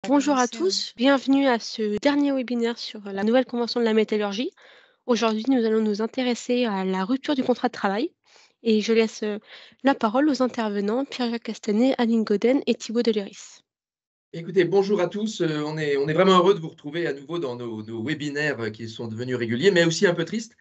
Bonjour à tous, bienvenue à ce dernier webinaire sur la nouvelle convention de la métallurgie. Aujourd'hui, nous allons nous intéresser à la rupture du contrat de travail et je laisse la parole aux intervenants Pierre-Jacques Castanet, Aline Goden et Thibaut Deléris. Écoutez, bonjour à tous. On est vraiment heureux de vous retrouver à nouveau dans nos webinaires qui sont devenus réguliers, mais aussi un peu tristes,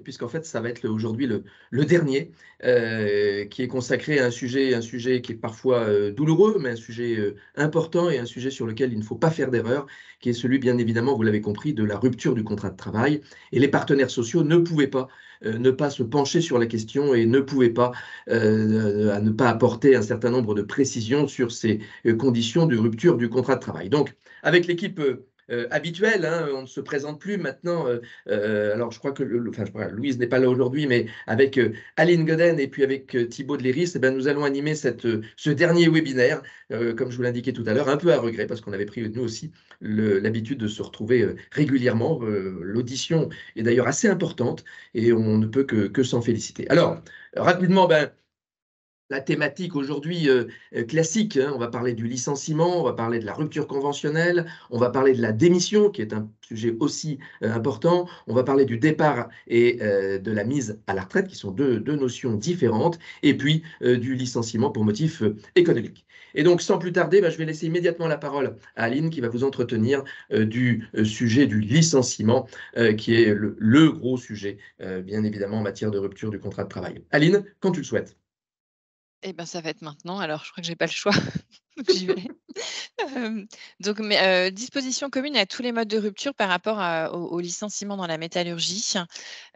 puisqu'en fait, ça va être aujourd'hui le dernier, qui est consacré à un sujet qui est parfois douloureux, mais un sujet important et un sujet sur lequel il ne faut pas faire d'erreur, qui est celui, bien évidemment, vous l'avez compris, de la rupture du contrat de travail. Et les partenaires sociaux ne pouvaient pas ne pas se pencher sur la question et ne pouvaient pas à ne pas apporter un certain nombre de précisions sur ces conditions de rupture du contrat de travail. Donc, avec l'équipe habituelle, hein, on ne se présente plus maintenant. Alors, je crois que Louise n'est pas là aujourd'hui, mais avec Aline Goden et puis avec Thibaut Deléris, eh ben, nous allons animer ce dernier webinaire, comme je vous l'indiquais tout à l'heure, un peu à regret, parce qu'on avait pris, nous aussi, l'habitude de se retrouver régulièrement. L'audition est d'ailleurs assez importante et on ne peut que s'en féliciter. Alors, rapidement, ben, la thématique aujourd'hui classique, hein, on va parler du licenciement, on va parler de la rupture conventionnelle, on va parler de la démission, qui est un sujet aussi important, on va parler du départ et de la mise à la retraite, qui sont deux notions différentes, et puis du licenciement pour motif économique. Et donc, sans plus tarder, je vais laisser immédiatement la parole à Aline, qui va vous entretenir du sujet du licenciement, qui est le gros sujet, bien évidemment, en matière de rupture du contrat de travail. Aline, quand tu le souhaites. Eh ben, ça va être maintenant, alors je crois que j'ai pas le choix. J'y vais. Donc dispositions communes à tous les modes de rupture par rapport au licenciement dans la métallurgie.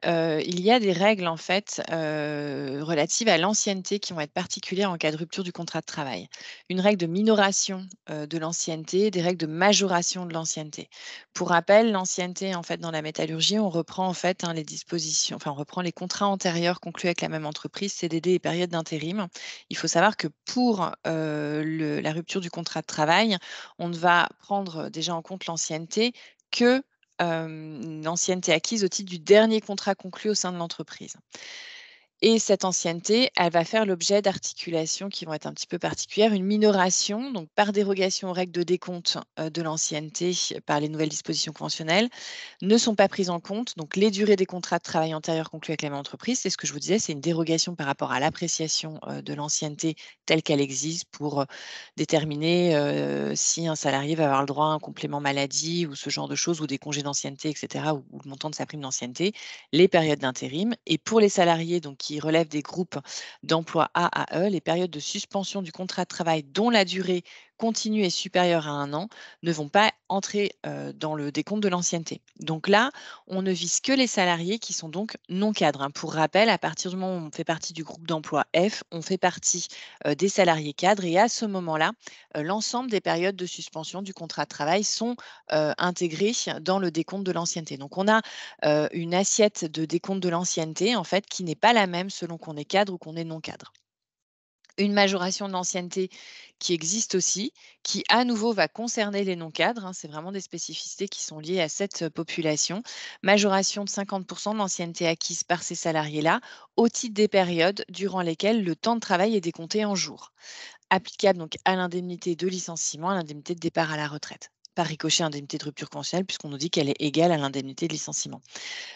Il y a des règles en fait, relatives à l'ancienneté qui vont être particulières en cas de rupture du contrat de travail. Une règle de minoration, de l'ancienneté, des règles de majoration de l'ancienneté. Pour rappel, l'ancienneté en fait dans la métallurgie, on reprend en fait, hein, les dispositions on reprend les contrats antérieurs conclus avec la même entreprise, CDD et période d'intérim. Il faut savoir que pour, la rupture du contrat de travail, on ne va prendre déjà en compte l'ancienneté que l'ancienneté acquise au titre du dernier contrat conclu au sein de l'entreprise. Et cette ancienneté, elle va faire l'objet d'articulations qui vont être un petit peu particulières. Une minoration, donc par dérogation aux règles de décompte de l'ancienneté par les nouvelles dispositions conventionnelles, ne sont pas prises en compte. Donc les durées des contrats de travail antérieurs conclus avec la même entreprise, c'est ce que je vous disais, c'est une dérogation par rapport à l'appréciation de l'ancienneté telle qu'elle existe pour déterminer si un salarié va avoir le droit à un complément maladie ou ce genre de choses, ou des congés d'ancienneté, etc., ou le montant de sa prime d'ancienneté, les périodes d'intérim. Et pour les salariés donc, qui relèvent des groupes d'emploi A à E, les périodes de suspension du contrat de travail dont la durée continue est supérieure à 1 an ne vont pas entrer dans le décompte de l'ancienneté. Donc là, on ne vise que les salariés qui sont donc non cadres, hein. Pour rappel, à partir du moment où on fait partie du groupe d'emploi F, on fait partie des salariés cadres, et à ce moment-là, l'ensemble des périodes de suspension du contrat de travail sont intégrées dans le décompte de l'ancienneté. Donc on a une assiette de décompte de l'ancienneté en fait qui n'est pas la même selon qu'on est cadre ou qu'on est non cadre. Une majoration de l'ancienneté qui existe aussi, qui à nouveau va concerner les non-cadres, hein, c'est vraiment des spécificités qui sont liées à cette population. Majoration de 50% de l'ancienneté acquise par ces salariés-là au titre des périodes durant lesquelles le temps de travail est décompté en jours. Applicable donc à l'indemnité de licenciement, à l'indemnité de départ à la retraite. Par ricochet, indemnité de rupture conventionnelle, puisqu'on nous dit qu'elle est égale à l'indemnité de licenciement.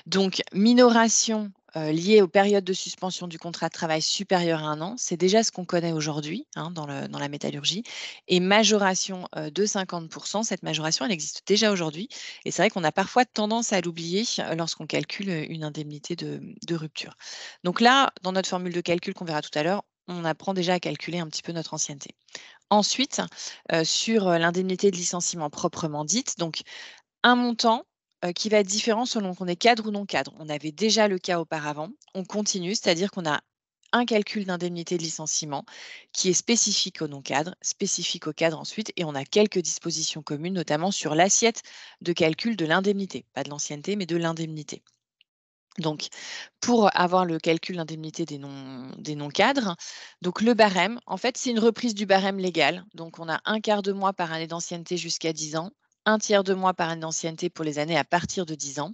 Donc, minoration liée aux périodes de suspension du contrat de travail supérieure à 1 an, c'est déjà ce qu'on connaît aujourd'hui, hein, dans la métallurgie. Et majoration de 50%, cette majoration, elle existe déjà aujourd'hui. Et c'est vrai qu'on a parfois tendance à l'oublier lorsqu'on calcule une indemnité de rupture. Donc là, dans notre formule de calcul qu'on verra tout à l'heure, on apprend déjà à calculer un petit peu notre ancienneté. Ensuite, sur l'indemnité de licenciement proprement dite, donc un montant qui va être différent selon qu'on est cadre ou non cadre. On avait déjà le cas auparavant, on continue, c'est-à-dire qu'on a un calcul d'indemnité de licenciement qui est spécifique au non-cadre, spécifique au cadre ensuite, et on a quelques dispositions communes, notamment sur l'assiette de calcul de l'indemnité, pas de l'ancienneté, mais de l'indemnité. Donc, pour avoir le calcul d'indemnité des non-cadres, donc le barème, en fait, c'est une reprise du barème légal. Donc, on a un quart de mois par année d'ancienneté jusqu'à 10 ans, un tiers de mois par année d'ancienneté pour les années à partir de 10 ans.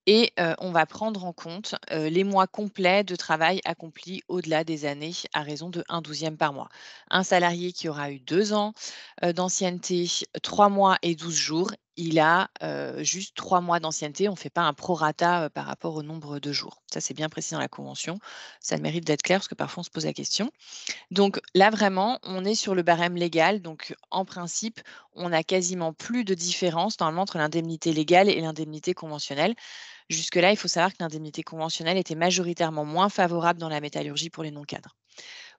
Et on va prendre en compte les mois complets de travail accomplis au-delà des années à raison de 1/12 par mois. Un salarié qui aura eu 2 ans d'ancienneté, 3 mois et 12 jours, il a juste 3 mois d'ancienneté. On ne fait pas un prorata par rapport au nombre de jours. Ça, c'est bien précis dans la convention. Ça a le mérite d'être clair parce que parfois on se pose la question. Donc là, vraiment, on est sur le barème légal. Donc en principe, on n'a quasiment plus de différence normalement entre l'indemnité légale et l'indemnité conventionnelle. Jusque-là, il faut savoir que l'indemnité conventionnelle était majoritairement moins favorable dans la métallurgie pour les non-cadres.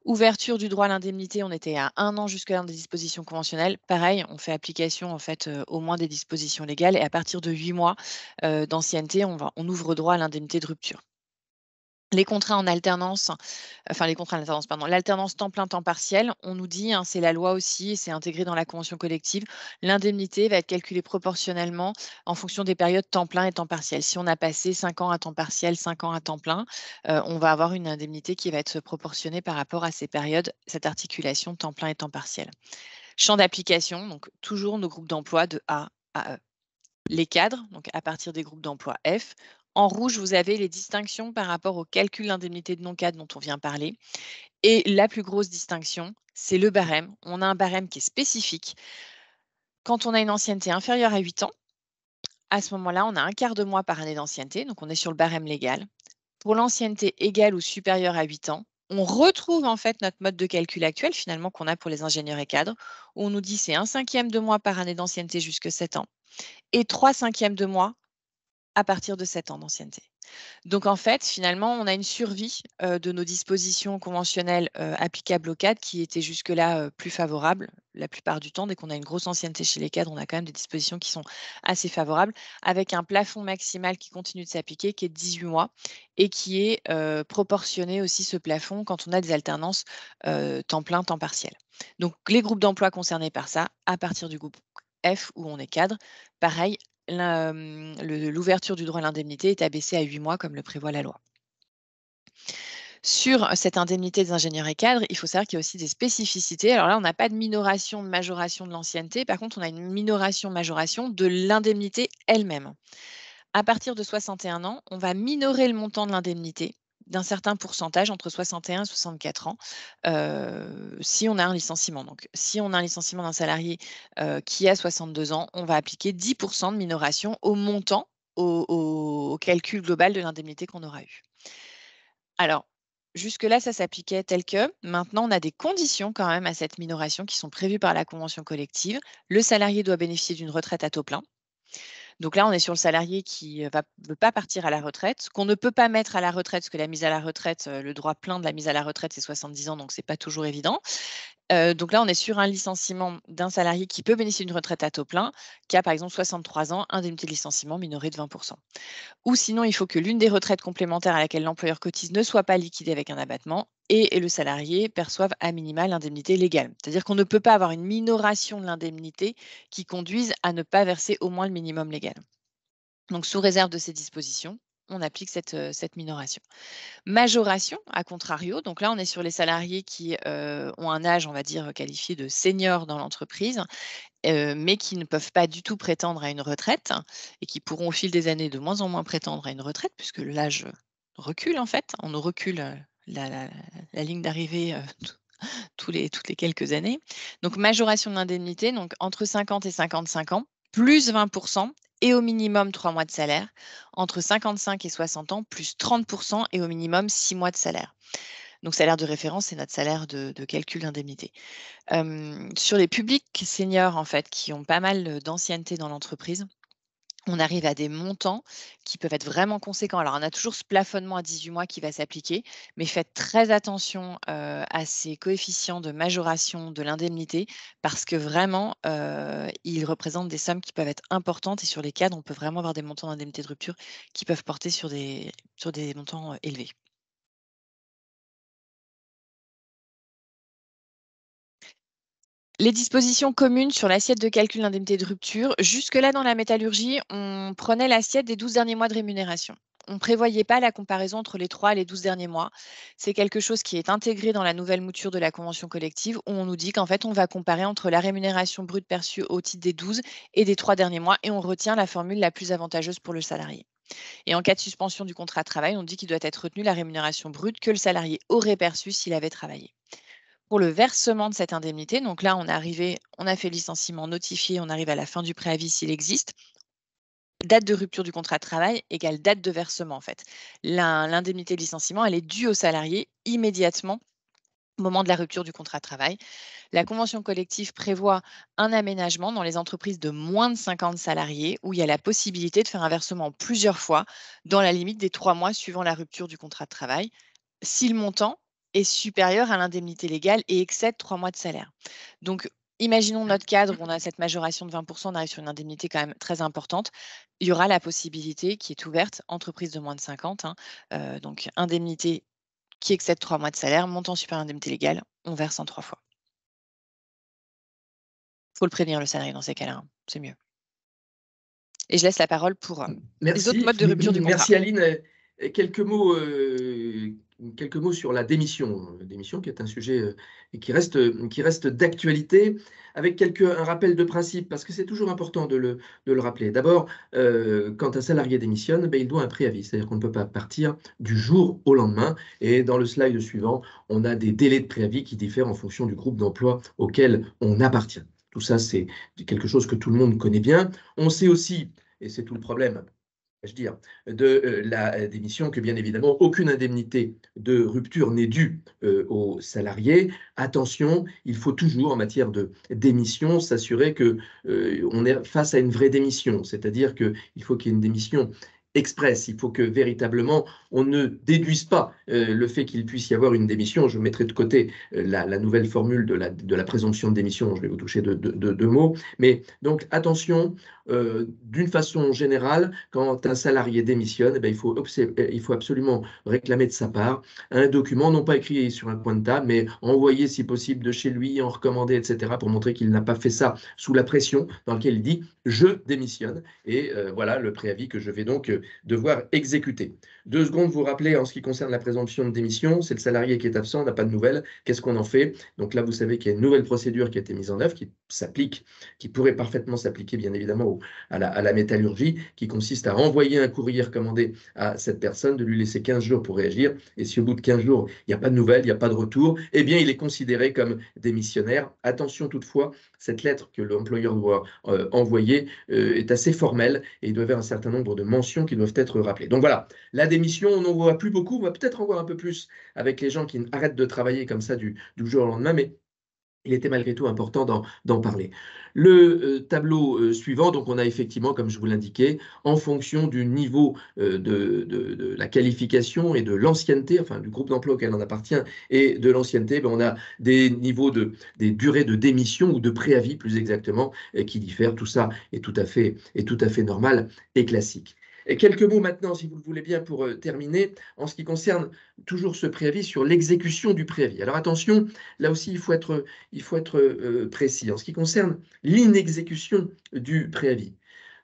Ouverture du droit à l'indemnité, on était à 1 an jusque-là dans des dispositions conventionnelles. Pareil, on fait application en fait au moins des dispositions légales et à partir de 8 mois d'ancienneté, on ouvre droit à l'indemnité de rupture. Les contrats en alternance, enfin les contrats en alternance, pardon, l'alternance temps plein, temps partiel, on nous dit, hein, c'est la loi aussi et c'est intégré dans la convention collective, l'indemnité va être calculée proportionnellement en fonction des périodes temps plein et temps partiel. Si on a passé 5 ans à temps partiel, 5 ans à temps plein, on va avoir une indemnité qui va être proportionnée par rapport à ces périodes, cette articulation temps plein et temps partiel. Champ d'application, donc toujours nos groupes d'emploi de A à E. Les cadres, donc à partir des groupes d'emploi F. En rouge, vous avez les distinctions par rapport au calcul d'indemnité de non-cadre dont on vient parler. Et la plus grosse distinction, c'est le barème. On a un barème qui est spécifique. Quand on a une ancienneté inférieure à 8 ans, à ce moment-là, on a un quart de mois par année d'ancienneté, donc on est sur le barème légal. Pour l'ancienneté égale ou supérieure à 8 ans, on retrouve en fait notre mode de calcul actuel finalement qu'on a pour les ingénieurs et cadres, où on nous dit c'est 1/5 de mois par année d'ancienneté jusque 7 ans et 3/5 de mois à partir de 7 ans d'ancienneté. Donc en fait, finalement, on a une survie de nos dispositions conventionnelles applicables aux cadres qui étaient jusque-là plus favorables. La plupart du temps, dès qu'on a une grosse ancienneté chez les cadres, on a quand même des dispositions qui sont assez favorables, avec un plafond maximal qui continue de s'appliquer, qui est de 18 mois, et qui est proportionné aussi ce plafond quand on a des alternances temps plein, temps partiel. Donc les groupes d'emploi concernés par ça, à partir du groupe F où on est cadre, pareil, l'ouverture du droit à l'indemnité est abaissée à 8 mois comme le prévoit la loi. Sur cette indemnité des ingénieurs et cadres, il faut savoir qu'il y a aussi des spécificités. Alors là, on n'a pas de minoration, de majoration de l'ancienneté. Par contre, on a une minoration, majoration de l'indemnité elle-même. À partir de 61 ans, on va minorer le montant de l'indemnité d'un certain pourcentage entre 61 et 64 ans si on a un licenciement. Donc, si on a un licenciement d'un salarié qui a 62 ans, on va appliquer 10% de minoration au montant, au calcul global de l'indemnité qu'on aura eu. Alors, jusque-là, ça s'appliquait tel que. Maintenant, on a des conditions quand même à cette minoration qui sont prévues par la convention collective. Le salarié doit bénéficier d'une retraite à taux plein. Donc là, on est sur le salarié qui ne veut pas partir à la retraite, qu'on ne peut pas mettre à la retraite, parce que la mise à la retraite, le droit plein de la mise à la retraite, c'est 70 ans, donc ce n'est pas toujours évident. Donc là, on est sur un licenciement d'un salarié qui peut bénéficier d'une retraite à taux plein, qui a par exemple 63 ans, indemnité de licenciement minorée de 20%. Ou sinon, il faut que l'une des retraites complémentaires à laquelle l'employeur cotise ne soit pas liquidée avec un abattement et le salarié perçoive à minima l'indemnité légale. C'est-à-dire qu'on ne peut pas avoir une minoration de l'indemnité qui conduise à ne pas verser au moins le minimum légal. Donc, sous réserve de ces dispositions, on applique cette minoration. Majoration, à contrario, donc là, on est sur les salariés qui ont un âge, on va dire, qualifié de senior dans l'entreprise, mais qui ne peuvent pas du tout prétendre à une retraite et qui pourront au fil des années de moins en moins prétendre à une retraite puisque l'âge recule en fait. On nous recule la ligne d'arrivée toutes les quelques années. Donc majoration de l'indemnité, donc entre 50 et 55 ans, plus 20% et au minimum 3 mois de salaire. Entre 55 et 60 ans, plus 30% et au minimum 6 mois de salaire. Donc salaire de référence, c'est notre salaire de calcul d'indemnité. Sur les publics seniors, en fait, qui ont pas mal d'ancienneté dans l'entreprise, on arrive à des montants qui peuvent être vraiment conséquents. Alors, on a toujours ce plafonnement à 18 mois qui va s'appliquer, mais faites très attention à ces coefficients de majoration de l'indemnité parce que vraiment, ils représentent des sommes qui peuvent être importantes et sur les cadres, on peut vraiment avoir des montants d'indemnité de rupture qui peuvent porter sur des montants élevés. Les dispositions communes sur l'assiette de calcul d'indemnité de rupture, jusque-là dans la métallurgie, on prenait l'assiette des 12 derniers mois de rémunération. On ne prévoyait pas la comparaison entre les 3 et les 12 derniers mois. C'est quelque chose qui est intégré dans la nouvelle mouture de la convention collective où on nous dit qu'en fait, on va comparer entre la rémunération brute perçue au titre des 12 et des 3 derniers mois et on retient la formule la plus avantageuse pour le salarié. Et en cas de suspension du contrat de travail, on dit qu'il doit être retenu la rémunération brute que le salarié aurait perçue s'il avait travaillé. Pour le versement de cette indemnité, donc là, on a fait licenciement notifié, on arrive à la fin du préavis s'il existe. Date de rupture du contrat de travail égale date de versement, en fait. L'indemnité de licenciement, elle est due au salarié immédiatement au moment de la rupture du contrat de travail. La convention collective prévoit un aménagement dans les entreprises de moins de 50 salariés où il y a la possibilité de faire un versement plusieurs fois dans la limite des 3 mois suivant la rupture du contrat de travail, si le montant est supérieur à l'indemnité légale et excède 3 mois de salaire. Donc, imaginons notre cadre, on a cette majoration de 20%, on arrive sur une indemnité quand même très importante. Il y aura la possibilité qui est ouverte, entreprise de moins de 50, donc indemnité qui excède 3 mois de salaire, montant supérieur à l'indemnité légale, on verse en 3 fois. Il faut le prévenir, le salarié, dans ces cas-là, c'est mieux. Et je laisse la parole pour les autres modes de rupture du contrat. Merci Aline. Quelques mots sur la démission. Démission qui est un sujet qui reste d'actualité, avec un rappel de principe, parce que c'est toujours important de le rappeler. D'abord, quand un salarié démissionne, il doit un préavis, c'est-à-dire qu'on ne peut pas partir du jour au lendemain. Et dans le slide suivant, on a des délais de préavis qui diffèrent en fonction du groupe d'emploi auquel on appartient. Tout ça, c'est quelque chose que tout le monde connaît bien. On sait aussi, et c'est tout le problème, de la démission, que bien évidemment, aucune indemnité de rupture n'est due aux salariés. Attention, il faut toujours, en matière de démission, s'assurer qu'on est face à une vraie démission, c'est-à-dire qu'il faut qu'il y ait une démission express. Il faut que véritablement on ne déduise pas le fait qu'il puisse y avoir une démission. Je mettrai de côté la nouvelle formule de la présomption de démission. Je vais vous toucher deux mots. Mais donc attention, d'une façon générale, quand un salarié démissionne, il faut absolument réclamer de sa part un document, non pas écrit sur un coin de table, mais envoyé si possible de chez lui, en recommandé, etc., pour montrer qu'il n'a pas fait ça sous la pression, dans lequel il dit « je démissionne ». Et voilà le préavis que je vais donc devoir exécuter. 2 secondes, vous rappelez, en ce qui concerne la présomption de démission, c'est le salarié qui est absent, n'a pas de nouvelles, qu'est-ce qu'on en fait? Donc là, vous savez qu'il y a une nouvelle procédure qui a été mise en œuvre, qui pourrait parfaitement s'appliquer, bien évidemment, à la métallurgie, qui consiste à envoyer un courrier recommandé à cette personne, de lui laisser 15 jours pour réagir, et si au bout de 15 jours, il n'y a pas de nouvelles, il n'y a pas de retour, eh bien, il est considéré comme démissionnaire. Attention toutefois, cette lettre que l'employeur doit envoyer est assez formelle, et il doit y avoir un certain nombre de mentions qui doivent être rappelées. Donc voilà, la démission, on n'en voit plus beaucoup, on va peut-être en voir un peu plus avec les gens qui arrêtent de travailler comme ça du jour au lendemain, mais il était malgré tout important d'en parler. Le tableau suivant, donc on a effectivement, comme je vous l'indiquais, en fonction du niveau de la qualification et de l'ancienneté, enfin du groupe d'emploi auquel on appartient et de l'ancienneté, on a des niveaux des durées de démission ou de préavis plus exactement qui diffèrent. Tout ça est tout à fait normal et classique. Et quelques mots maintenant, si vous le voulez bien, pour terminer, en ce qui concerne toujours ce préavis, sur l'exécution du préavis. Alors attention, là aussi, il faut être précis. En ce qui concerne l'inexécution du préavis,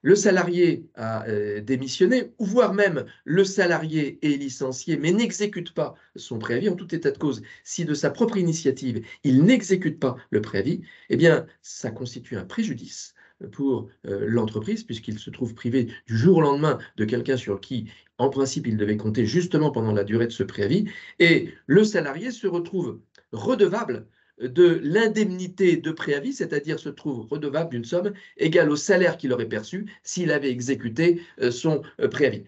le salarié a démissionné, ou voire même le salarié est licencié, mais n'exécute pas son préavis, en tout état de cause. Si de sa propre initiative, il n'exécute pas le préavis, eh bien, ça constitue un préjudice pour l'entreprise, puisqu'il se trouve privé du jour au lendemain de quelqu'un sur qui, en principe, il devait compter justement pendant la durée de ce préavis, et le salarié se retrouve redevable de l'indemnité de préavis, c'est-à-dire se trouve redevable d'une somme égale au salaire qu'il aurait perçu s'il avait exécuté son préavis.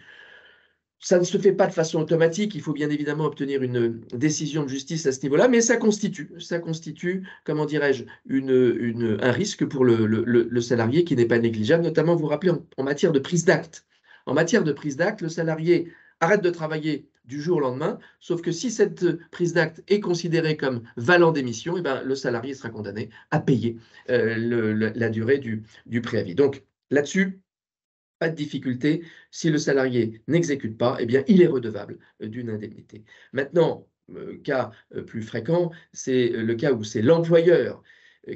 Ça ne se fait pas de façon automatique, il faut bien évidemment obtenir une décision de justice à ce niveau-là, mais ça constitue, comment dirais-je, un risque pour le salarié qui n'est pas négligeable, notamment, vous vous rappelez, en matière de prise d'acte. En matière de prise d'acte, le salarié arrête de travailler du jour au lendemain, sauf que si cette prise d'acte est considérée comme valant démission, le salarié sera condamné à payer la durée du préavis. Donc là-dessus, pas de difficulté, si le salarié n'exécute pas, eh bien, il est redevable d'une indemnité. Maintenant, cas plus fréquent, c'est le cas où c'est l'employeur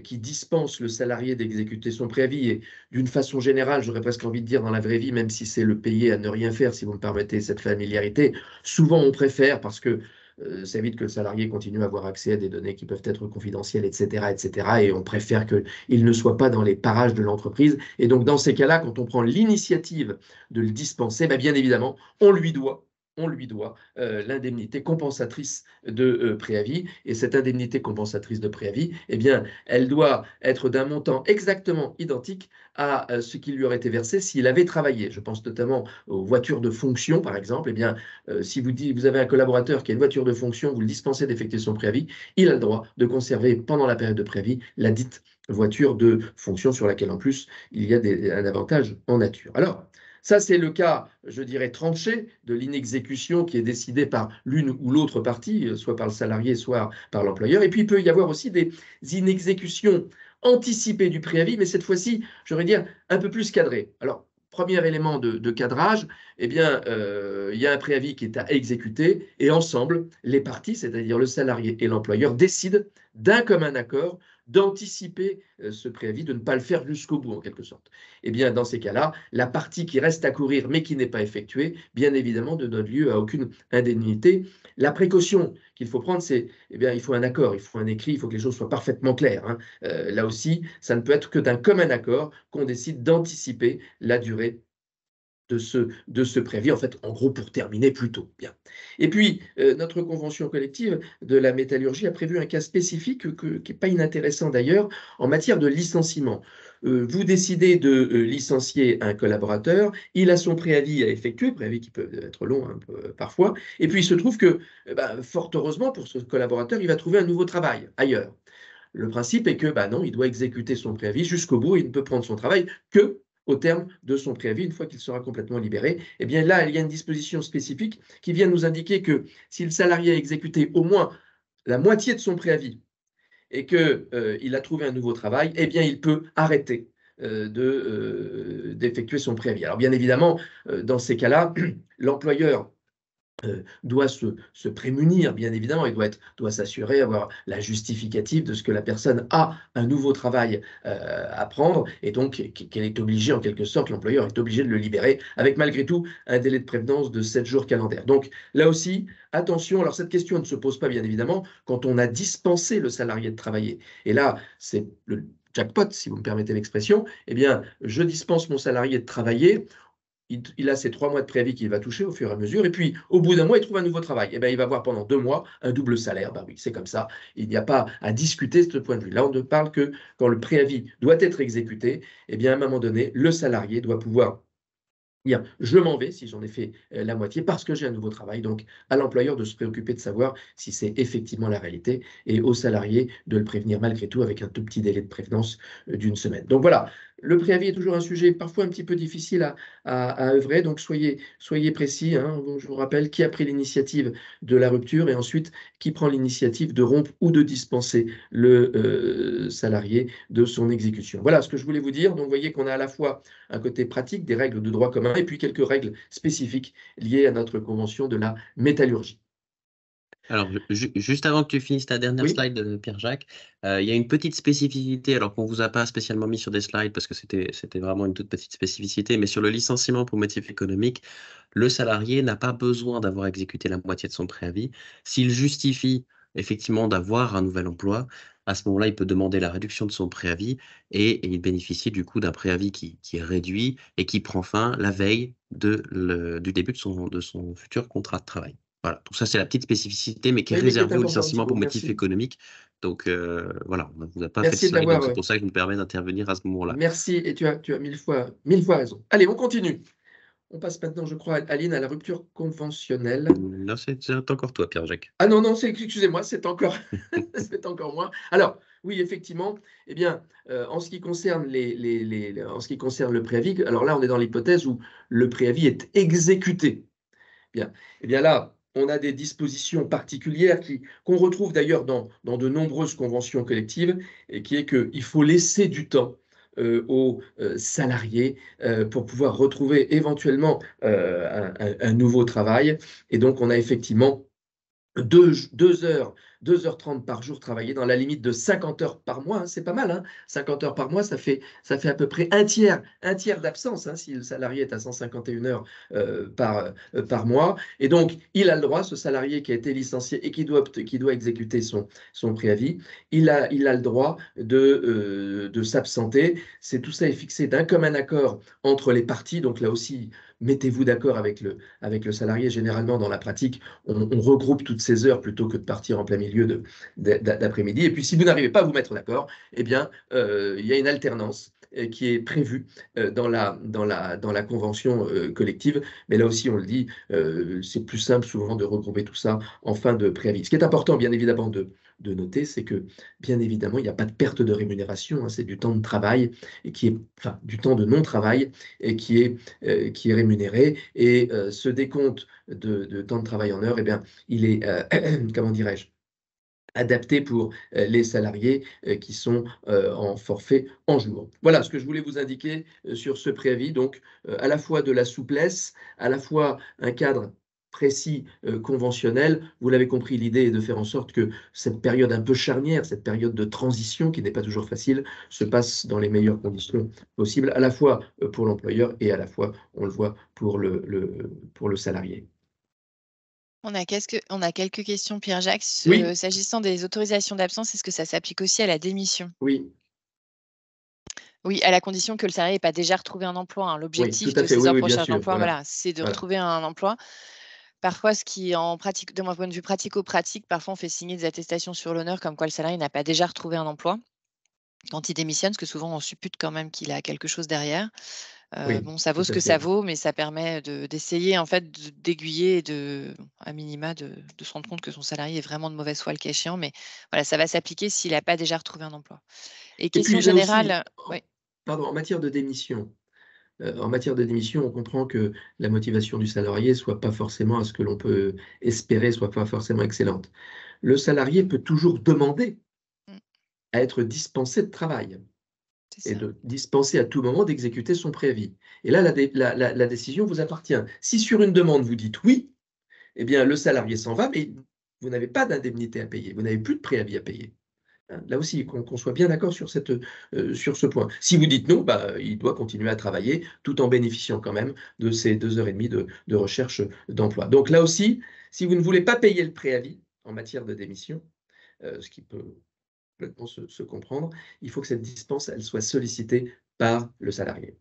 qui dispense le salarié d'exécuter son préavis. Et d'une façon générale, j'aurais presque envie de dire dans la vraie vie, même si c'est le payer à ne rien faire, si vous me permettez cette familiarité, souvent on préfère, parce que ça évite que le salarié continue à avoir accès à des données qui peuvent être confidentielles, etc., etc. Et on préfère qu'il ne soit pas dans les parages de l'entreprise. Et donc, dans ces cas-là, quand on prend l'initiative de le dispenser, bien évidemment, on lui doit l'indemnité compensatrice de préavis. Et cette indemnité compensatrice de préavis, elle doit être d'un montant exactement identique à ce qui lui aurait été versé s'il avait travaillé. Je pense notamment aux voitures de fonction, par exemple. Si vous avez un collaborateur qui a une voiture de fonction, vous le dispensez d'effectuer son préavis, il a le droit de conserver pendant la période de préavis la dite voiture de fonction sur laquelle, en plus, il y a un avantage en nature. Alors, ça, c'est le cas, je dirais, tranché de l'inexécution qui est décidée par l'une ou l'autre partie, soit par le salarié, soit par l'employeur. Et puis, il peut y avoir aussi des inexécutions anticipées du préavis, mais cette fois-ci, j'aurais dire, un peu plus cadrées. Alors, premier élément de cadrage, il y a un préavis qui est à exécuter et ensemble, les parties, c'est-à-dire le salarié et l'employeur, décident d'un commun accord d'anticiper ce préavis, de ne pas le faire jusqu'au bout en quelque sorte. Dans ces cas-là, la partie qui reste à courir mais qui n'est pas effectuée, bien évidemment, ne donne lieu à aucune indemnité. La précaution qu'il faut prendre, c'est il faut un accord, il faut un écrit, il faut que les choses soient parfaitement claires. Là aussi, ça ne peut être que d'un commun accord qu'on décide d'anticiper la durée de ce préavis, en fait, en gros, pour terminer plus tôt. Bien. Et puis, notre convention collective de la métallurgie a prévu un cas spécifique qui n'est pas inintéressant d'ailleurs, en matière de licenciement. Vous décidez de licencier un collaborateur, il a son préavis à effectuer, préavis qui peut être long un peu, parfois, et puis il se trouve que, fort heureusement pour ce collaborateur, il va trouver un nouveau travail ailleurs. Le principe est que, non, il doit exécuter son préavis jusqu'au bout, il ne peut prendre son travail que au terme de son préavis, une fois qu'il sera complètement libéré. Là, il y a une disposition spécifique qui vient nous indiquer que si le salarié a exécuté au moins la moitié de son préavis et qu'il a trouvé un nouveau travail, il peut arrêter d'effectuer son préavis. Alors bien évidemment, dans ces cas-là, l'employeur doit se prémunir, bien évidemment, il doit s'assurer, avoir la justificative de ce que la personne a un nouveau travail à prendre, et donc qu'elle est obligée, en quelque sorte, l'employeur est obligé de le libérer, avec malgré tout un délai de prévenance de 7 jours calendaires. Donc là aussi, attention, alors cette question ne se pose pas, bien évidemment, quand on a dispensé le salarié de travailler. Et là, c'est le jackpot, si vous me permettez l'expression, je dispense mon salarié de travailler. Il a ses 3 mois de préavis qu'il va toucher au fur et à mesure. Et puis, au bout d'un mois, il trouve un nouveau travail. Il va avoir pendant 2 mois un double salaire. Oui, c'est comme ça. Il n'y a pas à discuter de ce point de vue. Là, on ne parle que quand le préavis doit être exécuté. À un moment donné, le salarié doit pouvoir dire je m'en vais si j'en ai fait la moitié parce que j'ai un nouveau travail. Donc, à l'employeur de se préoccuper de savoir si c'est effectivement la réalité et au salarié de le prévenir malgré tout avec un tout petit délai de prévenance d'1 semaine. Donc voilà, le préavis est toujours un sujet parfois un petit peu difficile à œuvrer. Donc soyez précis. Je vous rappelle qui a pris l'initiative de la rupture et ensuite qui prend l'initiative de rompre ou de dispenser le salarié de son exécution. Voilà ce que je voulais vous dire. Donc vous voyez qu'on a à la fois un côté pratique, des règles de droit commun, et puis quelques règles spécifiques liées à notre convention de la métallurgie. Alors, juste avant que tu finisses ta dernière slide, Pierre-Jacques, il y a une petite spécificité, alors qu'on ne vous a pas spécialement mis sur des slides parce que c'était vraiment une toute petite spécificité, mais sur le licenciement pour motif économique, le salarié n'a pas besoin d'avoir exécuté la moitié de son préavis. S'il justifie effectivement d'avoir un nouvel emploi, à ce moment-là, il peut demander la réduction de son préavis et il bénéficie du coup d'un préavis qui est réduit et qui prend fin la veille du début de son futur contrat de travail. Voilà, tout ça c'est la petite spécificité, mais qui est réservée au licenciement pour motif économique. Donc voilà, on ne vous a pas fait de slide, donc c'est pour ça que je me permets d'intervenir à ce moment-là. Merci, et tu as 1000 fois raison. Allez, on continue. On passe maintenant, je crois, Aline, à la rupture conventionnelle. Non, c'est encore toi, Pierre-Jacques. Ah non, excusez-moi, c'est encore moi. Alors, oui, effectivement, en ce qui concerne en ce qui concerne le préavis, alors là, on est dans l'hypothèse où le préavis est exécuté. Bien, là, on a des dispositions particulières qu'on retrouve d'ailleurs dans de nombreuses conventions collectives, et qui est qu'il faut laisser du temps aux salariés pour pouvoir retrouver éventuellement un nouveau travail. Et donc, on a effectivement 2 heures 2h30 par jour travaillées dans la limite de 50 heures par mois. Hein, c'est pas mal, hein, 50 heures par mois, ça fait à peu près un tiers d'absence, hein, si le salarié est à 151 heures par mois. Et donc, il a le droit, ce salarié qui a été licencié et qui doit exécuter son préavis, il a le droit de s'absenter. Tout ça est fixé d'un commun accord entre les parties. Donc là aussi, mettez-vous d'accord avec le salarié. Généralement, dans la pratique, on regroupe toutes ces heures plutôt que de partir en plein milieu d'après-midi. Et puis, si vous n'arrivez pas à vous mettre d'accord, eh bien, il y a une alternance qui est prévue dans la convention collective. Mais là aussi, on le dit, c'est plus simple souvent de regrouper tout ça en fin de préavis. Ce qui est important, bien évidemment, de noter, c'est que, bien évidemment, il n'y a pas de perte de rémunération. Hein, c'est du temps de travail, et du temps de non-travail, et qui est rémunéré. Et ce décompte de temps de travail en heure, eh bien, il est, comment dirais-je, adapté pour les salariés qui sont en forfait en jour. Voilà ce que je voulais vous indiquer sur ce préavis. Donc, à la fois de la souplesse, à la fois un cadre précis, conventionnel. Vous l'avez compris, l'idée est de faire en sorte que cette période un peu charnière, cette période de transition qui n'est pas toujours facile, se passe dans les meilleures conditions possibles, à la fois pour l'employeur et à la fois, on le voit, pour le salarié. On a quelques questions, Pierre-Jacques. Oui. S'agissant des autorisations d'absence, est-ce que ça s'applique aussi à la démission? Oui. Oui, à la condition que le salarié n'ait pas déjà retrouvé un emploi. Hein. L'objectif de ces heures pour recherche d'emploi, voilà, c'est de retrouver un emploi. Parfois, ce qui, en pratique, de mon point de vue pratico-pratique, parfois on fait signer des attestations sur l'honneur comme quoi le salarié n'a pas déjà retrouvé un emploi quand il démissionne, parce que souvent on suppute quand même qu'il a quelque chose derrière. Bon, ça vaut ce que ça vaut, mais ça permet d'essayer en fait d'aiguiller et à minima de se rendre compte que son salarié est vraiment de mauvaise foi le cas échéant. Mais voilà, ça va s'appliquer s'il n'a pas déjà retrouvé un emploi. Et question générale, oui. Pardon, en matière de démission. On comprend que la motivation du salarié soit pas forcément à ce que l'on peut espérer, soit pas forcément excellente. Le salarié peut toujours demander à être dispensé de travail et de dispenser à tout moment d'exécuter son préavis. Et là, la décision vous appartient. Si sur une demande vous dites oui, eh bien le salarié s'en va, mais vous n'avez pas d'indemnité à payer, vous n'avez plus de préavis à payer. Là aussi, qu'on soit bien d'accord sur ce point. Si vous dites non, il doit continuer à travailler tout en bénéficiant quand même de ces 2h30 de recherche d'emploi. Donc là aussi, si vous ne voulez pas payer le préavis en matière de démission, ce qui peut complètement se comprendre, il faut que cette dispense, elle soit sollicitée par le salarié.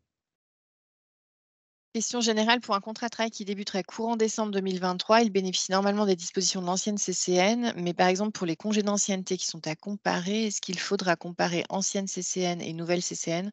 Question générale, pour un contrat de travail qui débuterait courant décembre 2023, il bénéficie normalement des dispositions de l'ancienne CCN, mais par exemple pour les congés d'ancienneté qui sont à comparer, est-ce qu'il faudra comparer ancienne CCN et nouvelle CCN?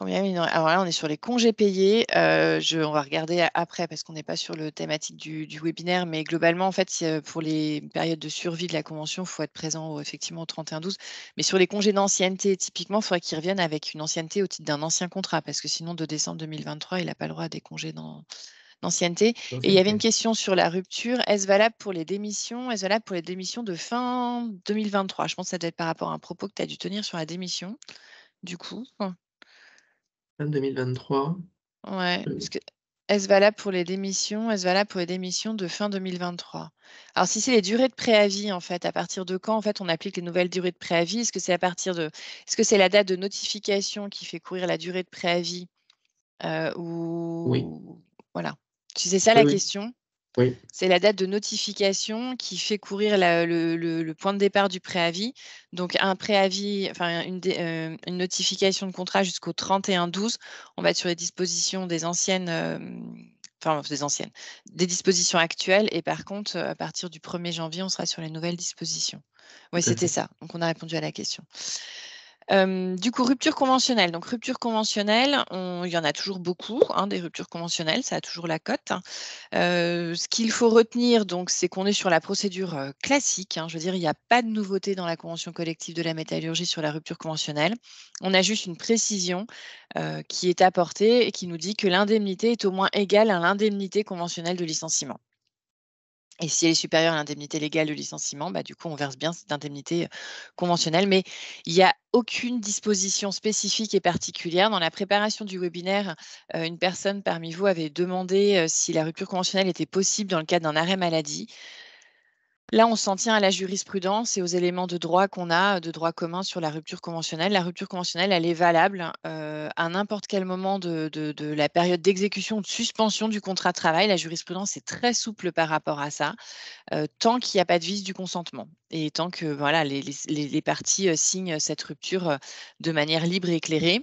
Alors là, on est sur les congés payés. On va regarder après parce qu'on n'est pas sur le thématique du webinaire, mais globalement, en fait, pour les périodes de survie de la convention, il faut être présent effectivement au 31-12. Mais sur les congés d'ancienneté, typiquement, il faudrait qu'ils reviennent avec une ancienneté au titre d'un ancien contrat parce que sinon, de décembre 2023, il n'a pas le droit à des congés d'ancienneté. Et il y avait une question sur la rupture. Est-ce valable pour les démissions? Est-ce valable pour les démissions de fin 2023? Je pense que ça doit être par rapport à un propos que tu as dû tenir sur la démission, du coup. 2023. Ouais. Est-ce valable pour les démissions? Est-ce valable pour les démissions de fin 2023? Alors, si c'est les durées de préavis, en fait, à partir de quand, en fait, on applique les nouvelles durées de préavis? Est-ce que c'est la date de notification qui fait courir la durée de préavis Oui. Voilà. Si c'est ça la question. Oui. C'est la date de notification qui fait courir le point de départ du préavis. Donc, un préavis, enfin une notification de contrat jusqu'au 31-12. On va être sur les dispositions des des dispositions actuelles. Et par contre, à partir du 1er janvier, on sera sur les nouvelles dispositions. Oui, c'était ça. Donc, on a répondu à la question. Du coup, rupture conventionnelle. Donc, rupture conventionnelle, il y en a toujours beaucoup, des ruptures conventionnelles, ça a toujours la cote. Ce qu'il faut retenir, donc, c'est qu'on est sur la procédure classique. Je veux dire, il n'y a pas de nouveauté dans la convention collective de la métallurgie sur la rupture conventionnelle. On a juste une précision qui est apportée et qui nous dit que l'indemnité est au moins égale à l'indemnité conventionnelle de licenciement. Et si elle est supérieure à l'indemnité légale de licenciement, du coup, on verse bien cette indemnité conventionnelle. Mais il n'y a aucune disposition spécifique et particulière. Dans la préparation du webinaire, une personne parmi vous avait demandé si la rupture conventionnelle était possible dans le cadre d'un arrêt maladie. Là, on s'en tient à la jurisprudence et aux éléments de droit qu'on a, de droit commun sur la rupture conventionnelle. La rupture conventionnelle, elle est valable à n'importe quel moment de la période d'exécution ou de suspension du contrat de travail. La jurisprudence est très souple par rapport à ça, tant qu'il n'y a pas de vice du consentement et tant que voilà, les parties signent cette rupture de manière libre et éclairée.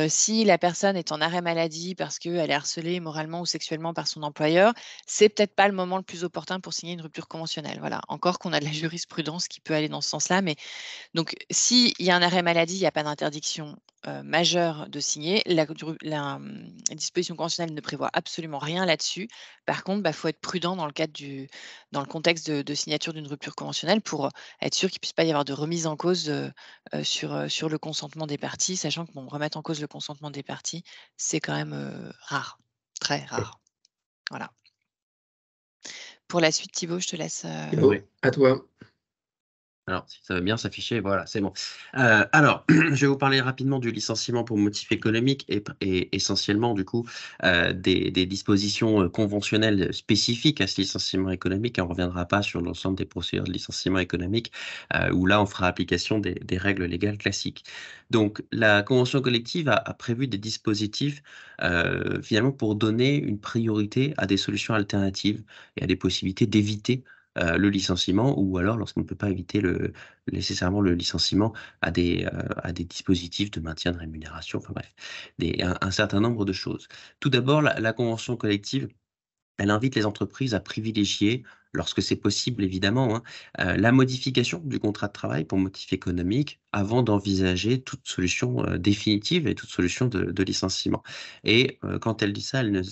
Si la personne est en arrêt maladie parce qu'elle est harcelée moralement ou sexuellement par son employeur, c'est peut-être pas le moment le plus opportun pour signer une rupture conventionnelle. Voilà, encore qu'on a de la jurisprudence qui peut aller dans ce sens-là, mais donc s'il y a un arrêt maladie, il n'y a pas d'interdiction majeure de signer. La disposition conventionnelle ne prévoit absolument rien là-dessus. Par contre, faut être prudent dans le contexte de signature d'une rupture conventionnelle pour être sûr qu'il ne puisse pas y avoir de remise en cause sur le consentement des parties, sachant que remettre en cause le consentement des parties, c'est quand même rare, très rare. Voilà. Pour la suite, Thibaut, je te laisse. Thibaut, à toi. Alors, si ça veut bien s'afficher, voilà, c'est bon. Alors, je vais vous parler rapidement du licenciement pour motif économique et essentiellement, du coup, des dispositions conventionnelles spécifiques à ce licenciement économique. On ne reviendra pas sur l'ensemble des procédures de licenciement économique, où là, on fera application des règles légales classiques. Donc, la convention collective a prévu des dispositifs, finalement, pour donner une priorité à des solutions alternatives et à des possibilités d'éviter le licenciement, ou alors lorsqu'on ne peut pas éviter nécessairement le licenciement à des dispositifs de maintien de rémunération, enfin bref, un certain nombre de choses. Tout d'abord, la convention collective, elle invite les entreprises à privilégier, lorsque c'est possible évidemment, la modification du contrat de travail pour motif économique avant d'envisager toute solution définitive et toute solution de licenciement. Et quand elle dit ça, elle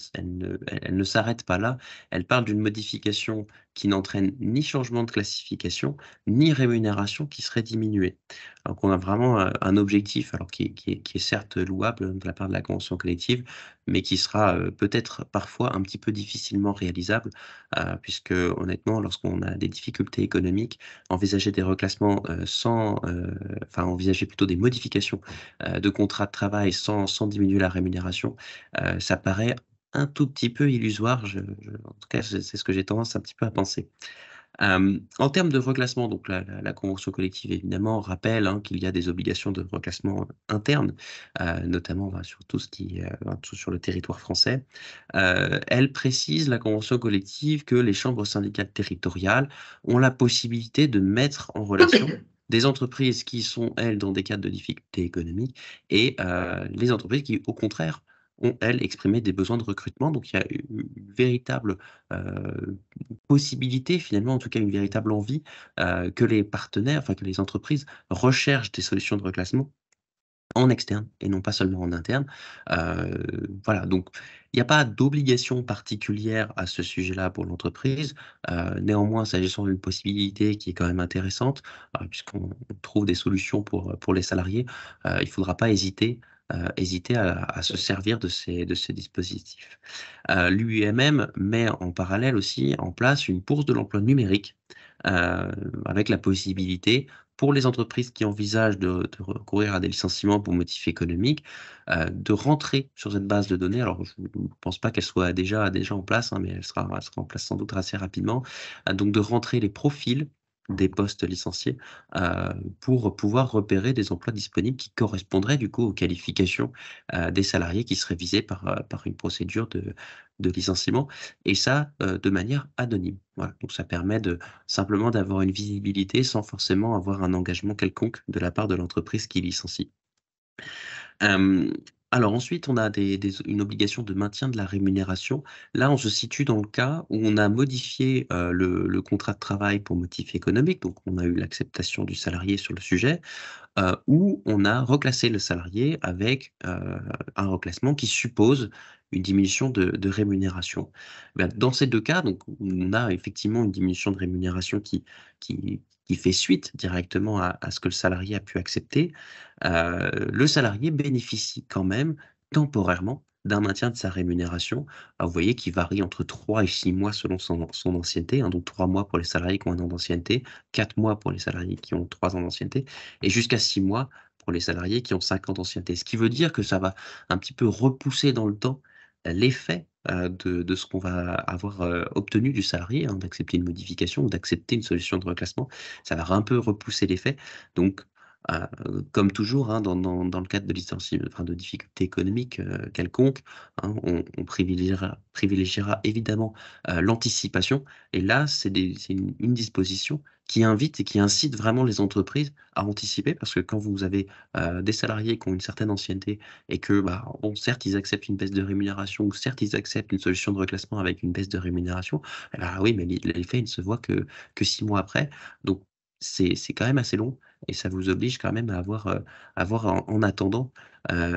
ne s'arrête pas là. Elle parle d'une modification qui n'entraîne ni changement de classification, ni rémunération qui serait diminuée. Donc on a vraiment un objectif, alors qui est certes louable de la part de la convention collective, mais qui sera peut-être parfois un petit peu difficilement réalisable, puisque honnêtement, lorsqu'on a des difficultés économiques, envisager des reclassements envisager plutôt des modifications de contrat de travail sans diminuer la rémunération, ça paraît un tout petit peu illusoire. En tout cas, c'est ce que j'ai tendance un petit peu à penser. En termes de reclassement, donc la convention collective évidemment rappelle qu'il y a des obligations de reclassement interne, notamment sur tout ce qui tout sur le territoire français. Elle précise, la convention collective, que les chambres syndicales territoriales ont la possibilité de mettre en relation des entreprises qui sont, elles, dans des cas de difficultés économiques et les entreprises qui, au contraire, ont, elles, exprimé des besoins de recrutement. Donc, il y a une véritable possibilité, finalement, en tout cas une véritable envie que les partenaires, que les entreprises recherchent des solutions de reclassement en externe et non pas seulement en interne. Voilà, donc il n'y a pas d'obligation particulière à ce sujet-là pour l'entreprise. Néanmoins, s'agissant d'une possibilité qui est quand même intéressante, puisqu'on trouve des solutions pour les salariés, il ne faudra pas hésiter à se servir de ces dispositifs. L'UIMM met en parallèle aussi en place une bourse de l'emploi numérique, avec la possibilité pour les entreprises qui envisagent de recourir à des licenciements pour motif économique, de rentrer sur cette base de données. Alors, je ne pense pas qu'elle soit déjà en place, mais elle sera en place sans doute assez rapidement. Donc, de rentrer les profils des postes licenciés pour pouvoir repérer des emplois disponibles qui correspondraient du coup aux qualifications des salariés qui seraient visés par une procédure de licenciement, et ça de manière anonyme. Voilà. Donc ça permet simplement d'avoir une visibilité sans forcément avoir un engagement quelconque de la part de l'entreprise qui licencie. Alors ensuite, on a une obligation de maintien de la rémunération. Là, on se situe dans le cas où on a modifié le contrat de travail pour motif économique, donc on a eu l'acceptation du salarié sur le sujet, où on a reclassé le salarié avec un reclassement qui suppose une diminution de rémunération. Dans ces deux cas, donc, on a effectivement une diminution de rémunération qui fait suite directement à ce que le salarié a pu accepter. Le salarié bénéficie quand même temporairement d'un maintien de sa rémunération. Alors, vous voyez qu'il varie entre 3 et 6 mois selon son ancienneté, donc 3 mois pour les salariés qui ont 1 an d'ancienneté, 4 mois pour les salariés qui ont 3 ans d'ancienneté, et jusqu'à 6 mois pour les salariés qui ont 5 ans d'ancienneté. Ce qui veut dire que ça va un petit peu repousser dans le temps l'effet de ce qu'on va avoir obtenu du salarié, hein, d'accepter une modification ou d'accepter une solution de reclassement. Ça va un peu repousser les faits. Donc, comme toujours, hein, dans le cadre de licenciement, enfin, de difficultés économiques quelconques, hein, on privilégiera évidemment l'anticipation. Et là, c'est une disposition qui invite et qui incite vraiment les entreprises à anticiper, parce que quand vous avez des salariés qui ont une certaine ancienneté et que, bon, certes, ils acceptent une baisse de rémunération, ou certes, ils acceptent une solution de reclassement avec une baisse de rémunération, oui, mais l'effet, il ne se voit que 6 mois après. Donc, c'est quand même assez long et ça vous oblige quand même à avoir en attendant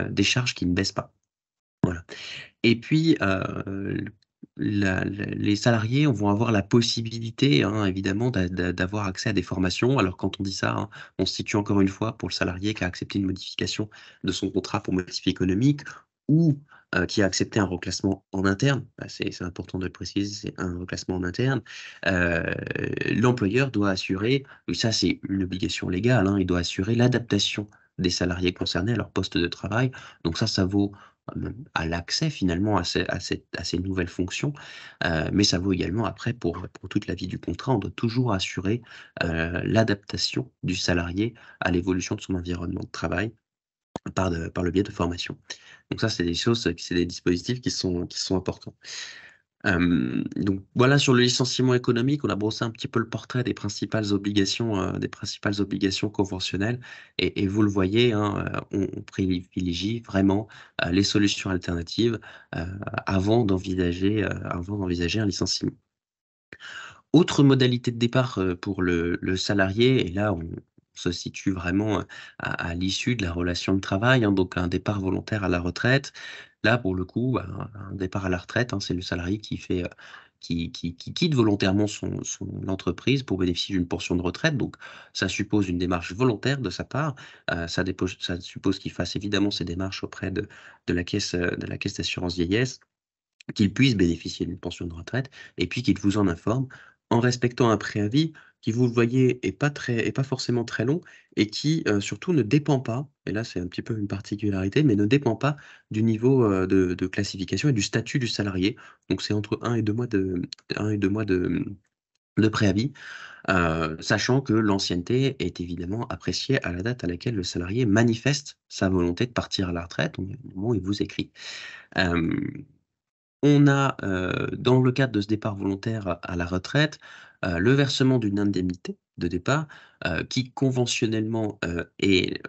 des charges qui ne baissent pas. Voilà. Et puis, les salariés vont avoir la possibilité, hein, évidemment, d'avoir accès à des formations. Alors, quand on dit ça, hein, on se situe encore une fois pour le salarié qui a accepté une modification de son contrat pour motif économique ou qui a accepté un reclassement en interne. C'est important de le préciser, c'est un reclassement en interne. L'employeur doit assurer, et ça c'est une obligation légale, hein, il doit assurer l'adaptation des salariés concernés à leur poste de travail. Donc ça vaut à l'accès finalement à ces nouvelles fonctions, mais ça vaut également après pour toute la vie du contrat. On doit toujours assurer l'adaptation du salarié à l'évolution de son environnement de travail par le biais de formation. Donc ça, c'est des choses, c'est des dispositifs qui sont importants. Donc voilà, sur le licenciement économique, on a brossé un petit peu le portrait des principales obligations conventionnelles. Et vous le voyez, hein, on privilégie vraiment les solutions alternatives avant d'envisager un licenciement. Autre modalité de départ pour le salarié, et là on se situe vraiment à l'issue de la relation de travail, hein, donc un départ volontaire à la retraite. Là, pour le coup, un départ à la retraite, hein, c'est le salarié qui quitte volontairement son entreprise pour bénéficier d'une portion de retraite. Donc, ça suppose une démarche volontaire de sa part. Ça suppose qu'il fasse évidemment ses démarches auprès de la caisse d'assurance vieillesse, qu'il puisse bénéficier d'une pension de retraite et puis qu'il vous en informe en respectant un préavis qui, vous le voyez, est pas forcément très long et qui surtout ne dépend pas, et là c'est un petit peu une particularité, mais ne dépend pas du niveau de classification et du statut du salarié. Donc c'est entre 1 et 2 mois de préavis, sachant que l'ancienneté est évidemment appréciée à la date à laquelle le salarié manifeste sa volonté de partir à la retraite, au moment où il vous écrit. On a, dans le cadre de ce départ volontaire à la retraite, le versement d'une indemnité de départ, qui conventionnellement, est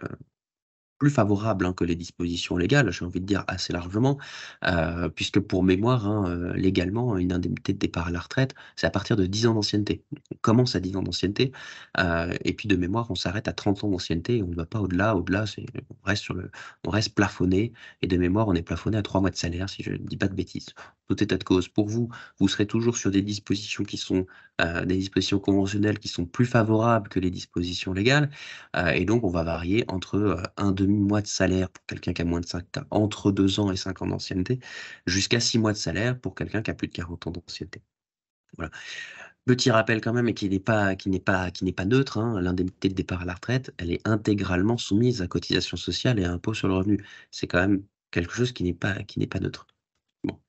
plus favorable, hein, que les dispositions légales, j'ai envie de dire assez largement, puisque pour mémoire, hein, légalement, une indemnité de départ à la retraite, c'est à partir de 10 ans d'ancienneté. On commence à 10 ans d'ancienneté, et puis de mémoire, on s'arrête à 30 ans d'ancienneté et on ne va pas au-delà. Au-delà, on reste plafonné, et de mémoire, on est plafonné à 3 mois de salaire, si je ne dis pas de bêtises. Tout état de cause, pour vous, vous serez toujours sur des dispositions qui sont des dispositions conventionnelles qui sont plus favorables que les dispositions légales, et donc on va varier entre un demi-mois de salaire pour quelqu'un qui a moins de 5 ans, entre 2 ans et 5 ans d'ancienneté, jusqu'à 6 mois de salaire pour quelqu'un qui a plus de 40 ans d'ancienneté. Voilà. Petit rappel quand même, et qui n'est pas neutre, hein, l'indemnité de départ à la retraite, elle est intégralement soumise à cotisation sociale et à impôt sur le revenu. C'est quand même quelque chose qui n'est pas neutre. Bon.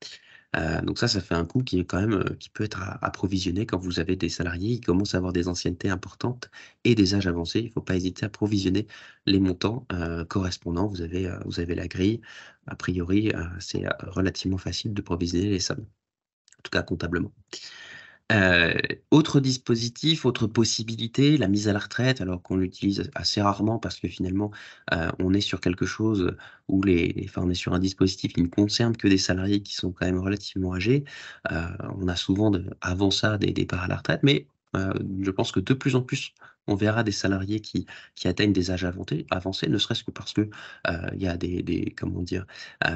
Donc ça fait un coût qui est quand même, qui peut être à provisionner quand vous avez des salariés qui commencent à avoir des anciennetés importantes et des âges avancés. Il ne faut pas hésiter à provisionner les montants correspondants. Vous avez la grille. A priori, c'est relativement facile de provisionner les sommes, en tout cas comptablement. Autre dispositif, autre possibilité, la mise à la retraite, alors qu'on l'utilise assez rarement parce que finalement, on est sur quelque chose où on est sur un dispositif qui ne concerne que des salariés qui sont quand même relativement âgés. On a souvent avant ça des départs à la retraite, mais je pense que de plus en plus, on verra des salariés qui atteignent des âges avancés, ne serait-ce que parce que il y a comment dire,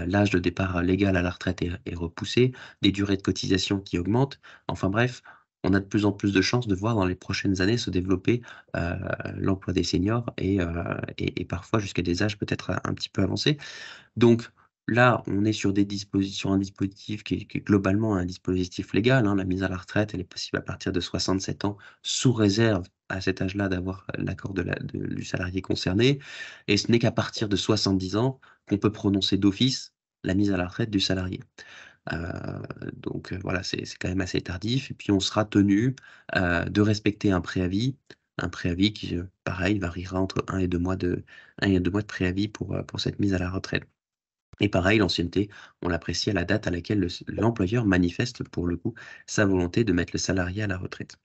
l'âge de départ légal à la retraite est repoussé, des durées de cotisation qui augmentent. Enfin bref, on a de plus en plus de chances de voir dans les prochaines années se développer l'emploi des seniors et parfois jusqu'à des âges peut-être un petit peu avancés. Donc là, on est sur un dispositif qui est globalement un dispositif légal, hein. La mise à la retraite, elle est possible à partir de 67 ans, sous réserve à cet âge-là d'avoir l'accord du salarié concerné. Et ce n'est qu'à partir de 70 ans qu'on peut prononcer d'office la mise à la retraite du salarié. Voilà, c'est quand même assez tardif. Et puis on sera tenu de respecter un préavis qui, pareil, variera entre 1 et 2 mois de préavis pour cette mise à la retraite. Et pareil, l'ancienneté, on l'apprécie à la date à laquelle l'employeur manifeste pour le coup sa volonté de mettre le salarié à la retraite.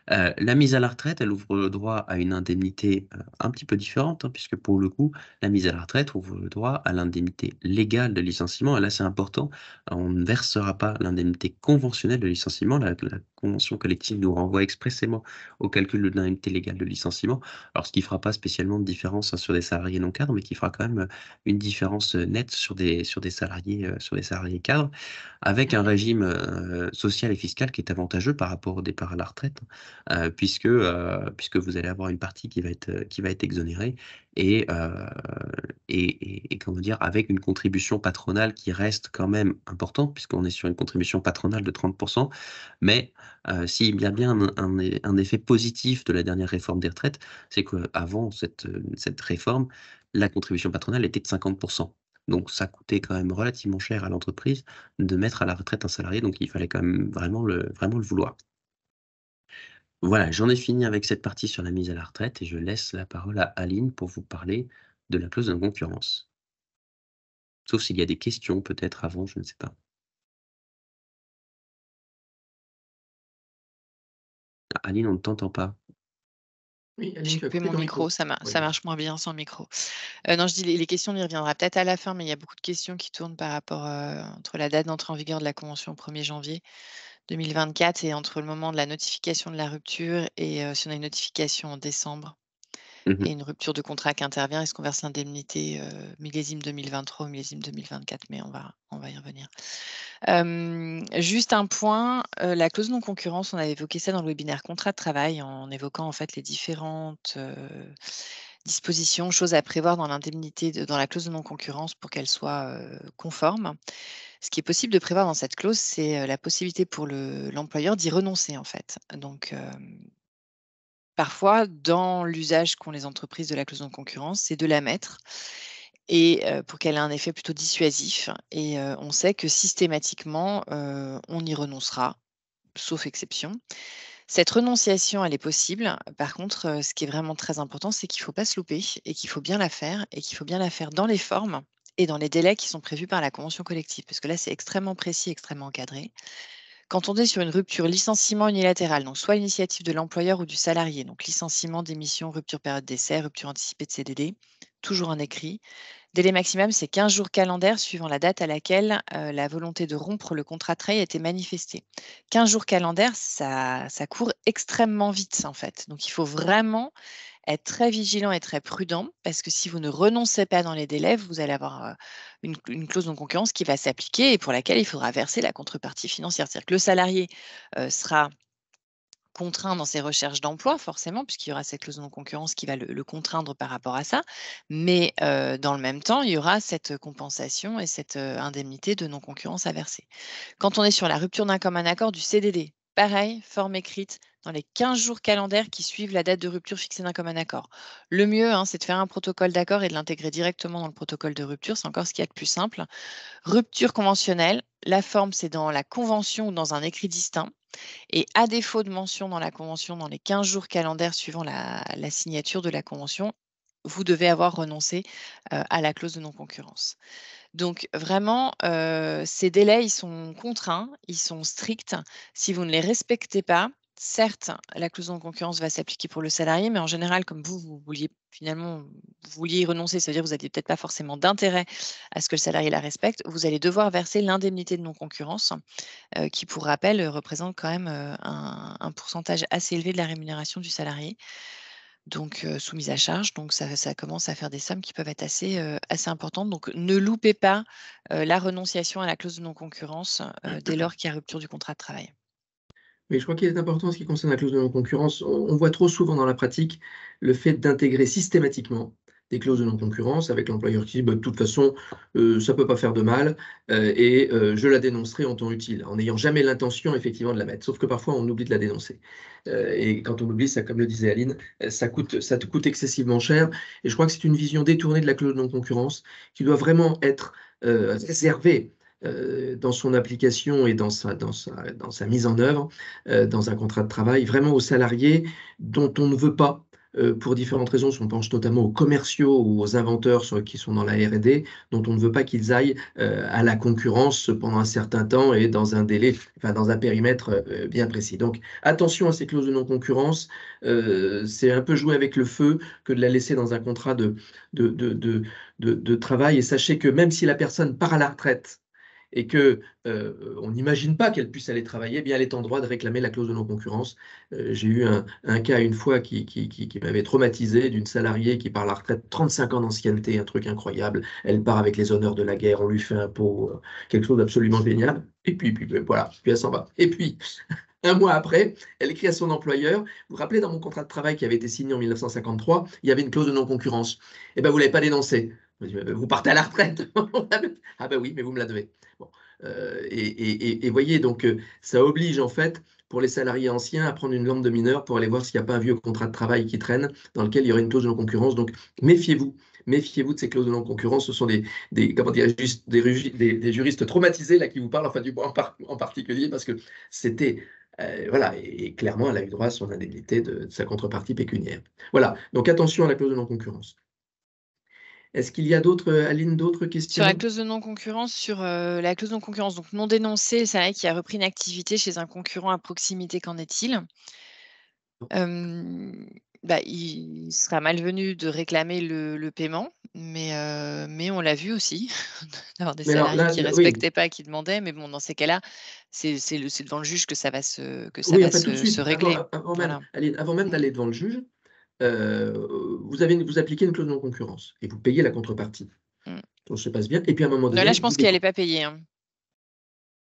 La mise à la retraite, elle ouvre le droit à une indemnité un petit peu différente, hein, puisque pour le coup, la mise à la retraite ouvre le droit à l'indemnité légale de licenciement. Et là, c'est important, on ne versera pas l'indemnité conventionnelle de licenciement. La convention collective nous renvoie expressément au calcul de l'indemnité légale de licenciement, alors ce qui ne fera pas spécialement de différence sur des salariés non cadres, mais qui fera quand même une différence nette sur des salariés cadres, avec un régime social et fiscal qui est avantageux par rapport au départ à la retraite, puisque vous allez avoir une partie qui va être exonérée et comment dire, avec une contribution patronale qui reste quand même importante, puisqu'on est sur une contribution patronale de 30%. Mais s'il y a bien un effet positif de la dernière réforme des retraites, c'est qu'avant cette réforme, la contribution patronale était de 50%. Donc, ça coûtait quand même relativement cher à l'entreprise de mettre à la retraite un salarié, donc il fallait quand même vraiment le vouloir. Voilà, j'en ai fini avec cette partie sur la mise à la retraite et je laisse la parole à Aline pour vous parler de la clause de non-concurrence. Sauf s'il y a des questions peut-être avant, je ne sais pas. Ah, Aline, on ne t'entend pas. Oui, Aline, J'ai tu as coupé coupé mon ton micro, micro. ça Oui, marche moins bien sans micro. Non, je dis les questions, on y reviendra peut-être à la fin, mais il y a beaucoup de questions qui tournent par rapport entre la date d'entrée en vigueur de la convention au 1er janvier 2024 et entre le moment de la notification de la rupture et si on a une notification en décembre et une rupture de contrat qui intervient, est-ce qu'on verse l'indemnité millésime 2023 ou millésime 2024? Mais on va y revenir. Juste un point, la clause non-concurrence, on avait évoqué ça dans le webinaire contrat de travail en évoquant en fait les différentes dispositions, choses à prévoir dans l'indemnité, dans la clause de non-concurrence pour qu'elle soit conforme. Ce qui est possible de prévoir dans cette clause, c'est la possibilité pour l'employeur d'y renoncer en fait. Donc, parfois, dans l'usage qu'ont les entreprises de la clause de non-concurrence, c'est de la mettre et pour qu'elle ait un effet plutôt dissuasif et on sait que systématiquement, on y renoncera, sauf exception. Cette renonciation, elle est possible. Par contre, ce qui est vraiment très important, c'est qu'il ne faut pas se louper et qu'il faut bien la faire et qu'il faut bien la faire dans les formes et dans les délais qui sont prévus par la convention collective, parce que là, c'est extrêmement précis, extrêmement encadré. Quand on est sur une rupture licenciement unilatéral, donc soit l'initiative de l'employeur ou du salarié, donc licenciement, démission, rupture période d'essai, rupture anticipée de CDD, toujours un écrit. Délai maximum, c'est 15 jours calendaires suivant la date à laquelle la volonté de rompre le contrat de travail a été manifestée. 15 jours calendaires, ça court extrêmement vite en fait. Donc il faut vraiment être très vigilant et très prudent parce que si vous ne renoncez pas dans les délais, vous allez avoir une clause de non-concurrence qui va s'appliquer et pour laquelle il faudra verser la contrepartie financière. C'est-à-dire que le salarié sera contraint dans ses recherches d'emploi, forcément, puisqu'il y aura cette clause de non-concurrence qui va le contraindre par rapport à ça. Mais dans le même temps, il y aura cette compensation et cette indemnité de non-concurrence à verser. Quand on est sur la rupture d'un commun accord du CDD, pareil, forme écrite dans les 15 jours calendaires qui suivent la date de rupture fixée d'un commun accord. Le mieux, c'est de faire un protocole d'accord et de l'intégrer directement dans le protocole de rupture. C'est encore ce qu'il y a de plus simple. Rupture conventionnelle, la forme, c'est dans la convention ou dans un écrit distinct. Et à défaut de mention dans la convention, dans les 15 jours calendaires suivant la signature de la convention, vous devez avoir renoncé à la clause de non-concurrence. Donc vraiment, ces délais, ils sont contraints, ils sont stricts. Si vous ne les respectez pas, certes, la clause de non-concurrence va s'appliquer pour le salarié, mais en général, comme vous vouliez finalement, vous vouliez y renoncer, ça veut dire que vous n'aviez peut-être pas forcément d'intérêt à ce que le salarié la respecte, vous allez devoir verser l'indemnité de non-concurrence qui, pour rappel, représente quand même un pourcentage assez élevé de la rémunération du salarié, donc soumise à charge. Donc ça commence à faire des sommes qui peuvent être assez importantes. Donc ne loupez pas la renonciation à la clause de non-concurrence dès lors qu'il y a rupture du contrat de travail. Mais je crois qu'il est important en ce qui concerne la clause de non-concurrence. On voit trop souvent dans la pratique le fait d'intégrer systématiquement des clauses de non-concurrence avec l'employeur qui dit bah, de toute façon, ça ne peut pas faire de mal et je la dénoncerai en temps utile, en n'ayant jamais l'intention effectivement de la mettre. Sauf que parfois, on oublie de la dénoncer. Et quand on oublie, ça, comme le disait Aline, ça te coûte excessivement cher. Et je crois que c'est une vision détournée de la clause de non-concurrence qui doit vraiment être réservée dans son application et dans sa mise en œuvre, dans un contrat de travail, vraiment aux salariés dont on ne veut pas, pour différentes raisons, on pense notamment aux commerciaux ou aux inventeurs qui sont dans la R&D, dont on ne veut pas qu'ils aillent à la concurrence pendant un certain temps et dans un délai, enfin dans un périmètre bien précis. Donc attention à ces clauses de non-concurrence, c'est un peu jouer avec le feu que de la laisser dans un contrat de travail. Et sachez que même si la personne part à la retraite et que on n'imagine pas qu'elle puisse aller travailler, eh bien elle est en droit de réclamer la clause de non-concurrence. J'ai eu un cas une fois qui m'avait traumatisé, d'une salariée qui part à la retraite, 35 ans d'ancienneté, un truc incroyable. Elle part avec les honneurs de la guerre, on lui fait un pot, quelque chose d'absolument génial. Et puis voilà, puis elle s'en va. Et puis, un mois après, elle écrit à son employeur, vous vous rappelez, dans mon contrat de travail qui avait été signé en 1953, il y avait une clause de non-concurrence. Eh bien, vous ne l'avez pas dénoncée. Vous partez à la retraite. Ah ben oui, mais vous me la devez. Bon. Et voyez, donc ça oblige en fait pour les salariés anciens à prendre une lampe de mineur pour aller voir s'il n'y a pas un vieux contrat de travail qui traîne dans lequel il y aurait une clause de non-concurrence. Donc méfiez-vous. Méfiez-vous de ces clauses de non-concurrence. Ce sont comment dire, des juristes traumatisés là, qui vous parlent, enfin du bois en particulier, parce que c'était voilà, et clairement, elle a eu droit à son indemnité de sa contrepartie pécuniaire. Voilà, donc attention à la clause de non-concurrence. Est-ce qu'il y a d'autres, Aline, d'autres questions? Sur la clause de non-concurrence, donc non dénoncé, c'est vrai qu'il a repris une activité chez un concurrent à proximité, qu'en est-il? Il sera malvenu de réclamer le paiement, mais on l'a vu aussi, d'avoir des salariés qui ne respectaient pas, qui demandaient, mais bon, dans ces cas-là, c'est devant le juge que ça va se régler. Avant même d'aller devant le juge, vous appliquez une clause de non-concurrence et vous payez la contrepartie. Donc, ça se passe bien. Et puis à un moment donné. Là, je pense qu'elle n'allait pas payer. Hein.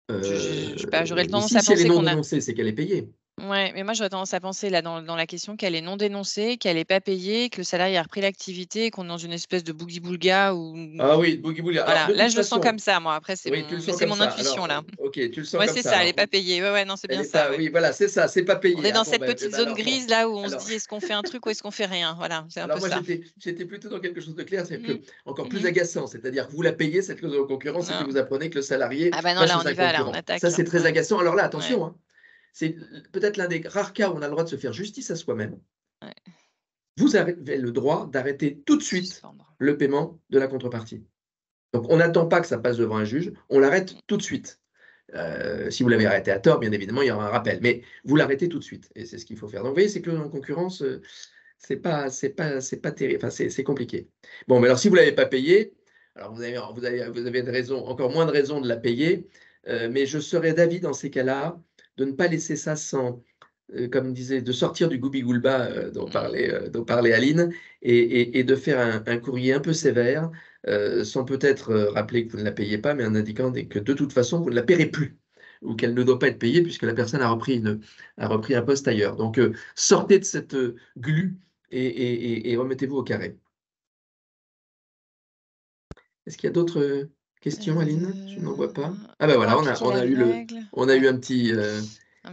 J'aurais tendance à penser si elle est non dénoncée, c'est qu'elle est payée. Ouais, mais moi j'aurais tendance à penser là dans la question qu'elle est non dénoncée, qu'elle n'est pas payée, que le salarié a repris l'activité, qu'on est dans une espèce de boogie-boulga ou. Ah oui, boogie-boulga. Voilà, là je le sens comme ça, moi. Après, c'est mon intuition. Alors, là. Ok, tu le sens comme ça. C'est ça, elle n'est pas payée. Ouais, non, c'est bien ça. Oui, voilà, c'est ça, c'est pas payé. On est dans cette petite zone grise là où on se dit est-ce qu'on fait un truc ou est-ce qu'on fait rien. Voilà, c'est un peu ça. Alors moi j'étais plutôt dans quelque chose de clair, c'est que encore plus agaçant, c'est-à-dire que vous la payez cette clause de concurrence et puis vous apprenez que le salarié. Ah bah non, là on y va, là on attaque. Ça c'est très agaçant. Alors là, attention. Hein. C'est peut-être l'un des rares cas où on a le droit de se faire justice à soi-même. Ouais. Vous avez le droit d'arrêter tout de suite le paiement de la contrepartie. Donc, on n'attend pas que ça passe devant un juge, on l'arrête tout de suite. Si vous l'avez arrêté à tort, bien évidemment, il y aura un rappel. Mais vous l'arrêtez tout de suite. Et c'est ce qu'il faut faire. Donc, vous voyez, c'est que en concurrence, c'est pas terrible. Enfin, c'est compliqué. Bon, mais alors, si vous ne l'avez pas payé, alors vous avez une raison, encore moins de raisons de la payer. Mais je serais d'avis dans ces cas-là de ne pas laisser ça sans, comme disait, de sortir du goubi-goulba dont parlait Aline et de faire un courrier un peu sévère, sans peut-être rappeler que vous ne la payez pas, mais en indiquant que de toute façon, vous ne la paierez plus ou qu'elle ne doit pas être payée puisque la personne a repris un poste ailleurs. Donc, sortez de cette glu et remettez-vous au carré. Est-ce qu'il y a d'autres questions, Aline? Je n'en vois pas. Ah ben voilà, on a eu un petit.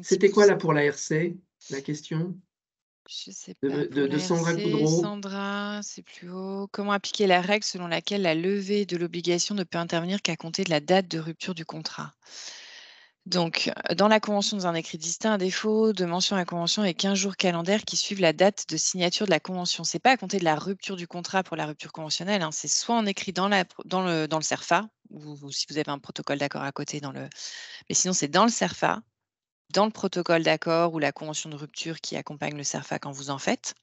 C'était quoi là pour l'ARC, la question? Je ne sais pas. De Sandra Coudreau. Sandra, c'est plus haut. Comment appliquer la règle selon laquelle la levée de l'obligation ne peut intervenir qu'à compter de la date de rupture du contrat? Donc, dans la convention, dans un écrit distinct, à défaut de mention à la convention et 15 jours calendaires qui suivent la date de signature de la convention. Ce n'est pas à compter de la rupture du contrat pour la rupture conventionnelle. Hein. C'est soit en écrit dans le CERFA, ou si vous avez un protocole d'accord à côté. Mais sinon, c'est dans le CERFA, dans le protocole d'accord ou la convention de rupture qui accompagne le CERFA quand vous en faites.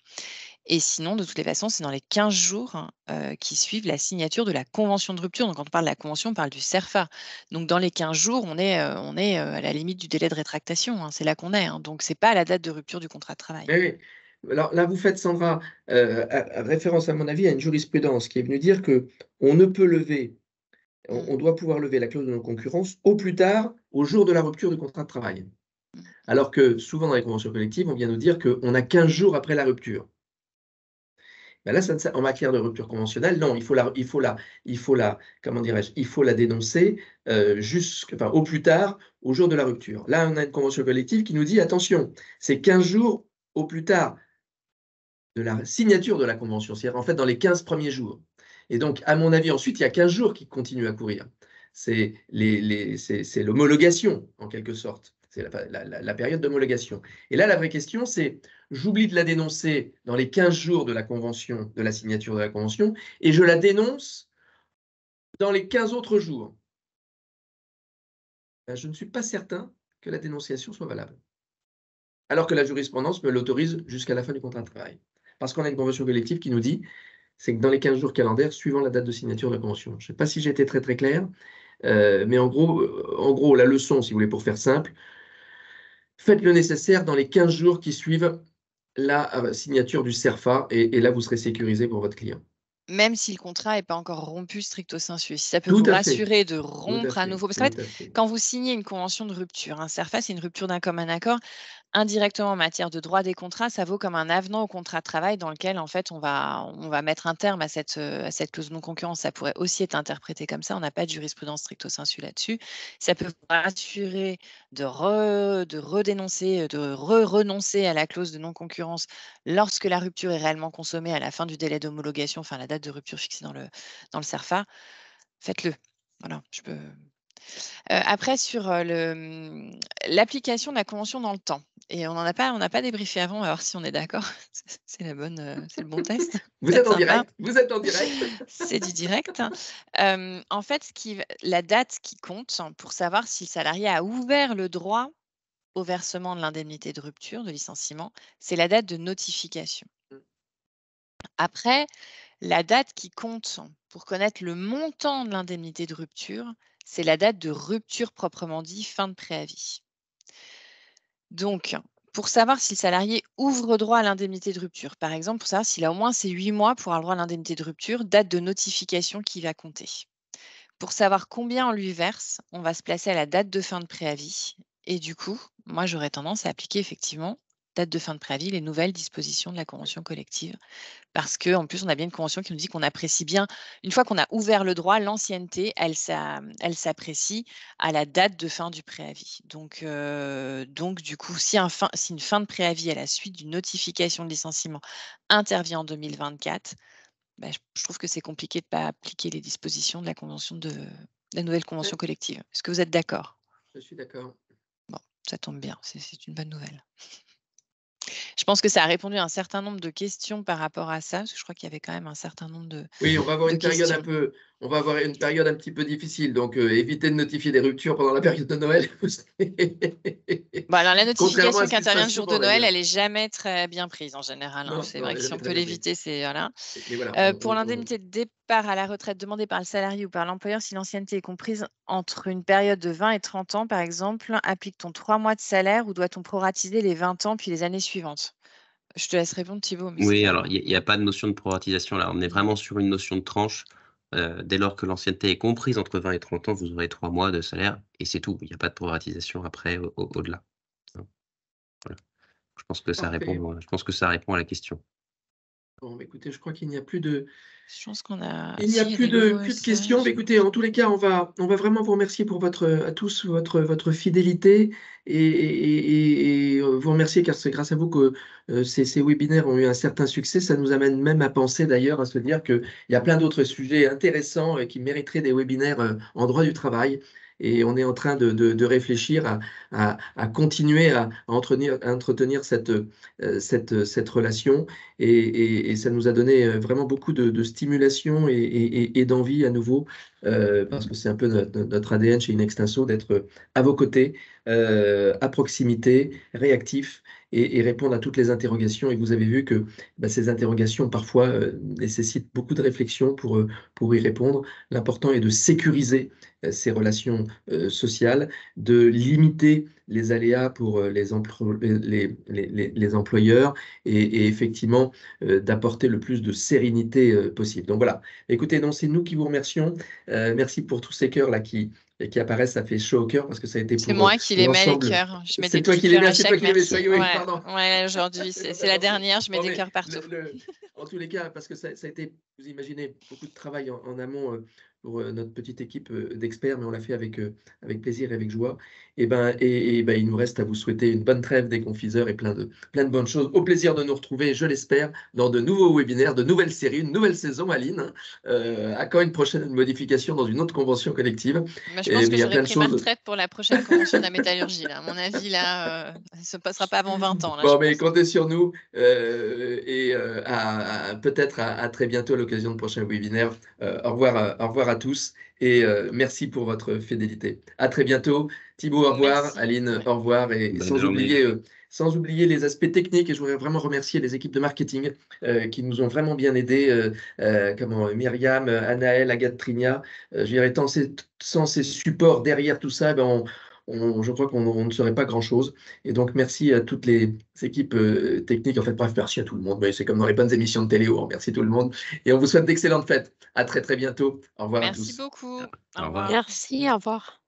Et sinon, de toutes les façons, c'est dans les 15 jours qui suivent la signature de la convention de rupture. Donc, quand on parle de la convention, on parle du CERFA. Donc, dans les 15 jours, on est à la limite du délai de rétractation. Hein. C'est là qu'on est. Hein. Donc, ce n'est pas à la date de rupture du contrat de travail. Oui. Alors là, vous faites, Sandra, référence, à mon avis, à une jurisprudence qui est venue dire qu'on ne peut lever, on doit pouvoir lever la clause de non-concurrence au plus tard, au jour de la rupture du contrat de travail. Alors que souvent dans les conventions collectives, on vient nous dire qu'on a 15 jours après la rupture. Ben là, en matière de rupture conventionnelle, non, il faut la dénoncer au plus tard, au jour de la rupture. Là, on a une convention collective qui nous dit, attention, c'est 15 jours au plus tard de la signature de la convention, c'est-à-dire en fait dans les 15 premiers jours. Et donc, à mon avis, ensuite, il y a 15 jours qui continuent à courir. c'est l'homologation, en quelque sorte. C'est la période d'homologation. Et là, la vraie question, c'est, j'oublie de la dénoncer dans les 15 jours de la convention, de la signature de la convention, et je la dénonce dans les 15 autres jours. Ben, je ne suis pas certain que la dénonciation soit valable. Alors que la jurisprudence me l'autorise jusqu'à la fin du contrat de travail. Parce qu'on a une convention collective qui nous dit, c'est que dans les 15 jours calendaires suivant la date de signature de la convention. Je ne sais pas si j'ai été très très clair, mais en gros, la leçon, si vous voulez, pour faire simple, faites le nécessaire dans les 15 jours qui suivent la signature du CERFA, et là, vous serez sécurisé pour votre client. Même si le contrat n'est pas encore rompu stricto sensu. Si ça peut Tout vous à fait. rassurer de Tout à rompre à fait. nouveau. Parce Tout qu'en fait, à fait. quand vous signez une convention de rupture, un CERFA, c'est une rupture d'un commun accord. Indirectement, en matière de droit des contrats, ça vaut comme un avenant au contrat de travail dans lequel, en fait, on va mettre un terme à cette clause de non-concurrence. Ça pourrait aussi être interprété comme ça. On n'a pas de jurisprudence stricto sensu là-dessus. Ça peut vous rassurer de redénoncer, de renoncer à la clause de non-concurrence lorsque la rupture est réellement consommée à la fin du délai d'homologation, enfin la date de rupture fixée dans le CERFA. Faites-le. Voilà, je peux. Après, sur l'application de la convention dans le temps, et on n'a pas débriefé avant, on va voir si on est d'accord. C'est le bon test. Vous êtes en direct. Vous êtes en direct. C'est du direct. En fait, la date qui compte pour savoir si le salarié a ouvert le droit au versement de l'indemnité de rupture, de licenciement, c'est la date de notification. Après, la date qui compte pour connaître le montant de l'indemnité de rupture, c'est la date de rupture proprement dit, fin de préavis. Donc, pour savoir si le salarié ouvre droit à l'indemnité de rupture, par exemple, pour savoir s'il a au moins ces 8 mois pour avoir le droit à l'indemnité de rupture, date de notification qui va compter. Pour savoir combien on lui verse, on va se placer à la date de fin de préavis. Et du coup, moi, j'aurais tendance à appliquer effectivement, date de fin de préavis, les nouvelles dispositions de la convention collective. Parce qu'en plus, on a bien une convention qui nous dit qu'on apprécie bien, une fois qu'on a ouvert le droit, l'ancienneté, elle s'apprécie à la date de fin du préavis. Donc du coup, si une fin de préavis à la suite d'une notification de licenciement intervient en 2024, je trouve que c'est compliqué de ne pas appliquer les dispositions de la convention de la nouvelle convention collective. Est-ce que vous êtes d'accord? Je suis d'accord. Bon, ça tombe bien, c'est une bonne nouvelle. Je pense que ça a répondu à un certain nombre de questions par rapport à ça, parce que je crois qu'il y avait quand même un certain nombre de Oui, on va avoir une période un petit peu difficile, donc évitez de notifier des ruptures pendant la période de Noël. Alors, la notification qui intervient intervient le jour de Noël, elle n'est jamais très bien prise en général. Non, c'est non, vrai elle que est si jamais on très peut bien l'éviter, c'est voilà. Mais voilà, Pour l'indemnité de départ à la retraite demandée par le salarié ou par l'employeur, si l'ancienneté est comprise entre une période de 20 et 30 ans, par exemple, applique-t-on 3 mois de salaire ou doit-on proratiser les 20 ans puis les années suivantes? Je te laisse répondre, Thibaut. Mais oui, alors il n'y a pas de notion de proratisation là. On est vraiment sur une notion de tranche. Dès lors que l'ancienneté est comprise entre 20 et 30 ans, vous aurez 3 mois de salaire et c'est tout. Il n'y a pas de proratisation après au-delà. Voilà. Je pense que ça répond à la question. Bon, écoutez, je crois qu'il n'y a plus de. Je pense qu'on a. Il n'y a plus de questions. Mais écoutez, en tous les cas, on va vraiment vous remercier pour à tous votre fidélité et vous remercier car c'est grâce à vous que ces webinaires ont eu un certain succès. Ça nous amène même à penser d'ailleurs à se dire qu'il y a plein d'autres sujets intéressants qui mériteraient des webinaires en droit du travail. Et on est en train de réfléchir à continuer à entretenir cette relation. Et ça nous a donné vraiment beaucoup de stimulation et d'envie à nouveau, parce que c'est un peu notre ADN chez Inextinso d'être à vos côtés, à proximité, réactif et répondre à toutes les interrogations. Et vous avez vu que ces interrogations parfois nécessitent beaucoup de réflexion pour y répondre. L'important est de sécuriser ces relations sociales, de limiter les aléas pour les employeurs et effectivement d'apporter le plus de sérénité possible. Donc voilà, écoutez, non, c'est nous qui vous remercions. Merci pour tous ces cœurs là qui apparaissent, ça fait chaud au cœur parce que ça a été pour C'est moi qui les mets les cœurs. Je mets des petits cœurs à chaque merci. Ouais, aujourd'hui, c'est la dernière, je mets des cœurs partout. En tous les cas, parce que ça a été, vous imaginez, beaucoup de travail en amont pour notre petite équipe d'experts, mais on l'a fait avec plaisir et avec joie. Et il nous reste à vous souhaiter une bonne trêve des confiseurs et plein de bonnes choses. Au plaisir de nous retrouver, je l'espère, dans de nouveaux webinaires, de nouvelles séries, une nouvelle saison, Aline. À quand une prochaine modification dans une autre convention collective? Moi, je pense que j'aurais pris ma retraite pour la prochaine convention de la métallurgie. Là. À mon avis, là, ça ne se passera pas avant 20 ans. Là, bon, mais comptez sur nous peut-être à très bientôt à l'occasion de prochains webinaires. Au revoir à tous et merci pour votre fidélité. À très bientôt. Thibaut, au revoir. Merci. Aline, au revoir. Et sans oublier les aspects techniques, et je voudrais vraiment remercier les équipes de marketing qui nous ont vraiment bien aidés, Myriam, Anaël, Agathe, Trinia. Je dirais, sans ces supports derrière tout ça, je crois qu'on ne serait pas grand-chose. Et donc, merci à toutes les équipes techniques. En fait, bref, merci à tout le monde. C'est comme dans les bonnes émissions de télé. Merci tout le monde. Et on vous souhaite d'excellentes fêtes. À très, très bientôt. Au revoir à tous. Merci beaucoup. Au revoir. Merci, au revoir.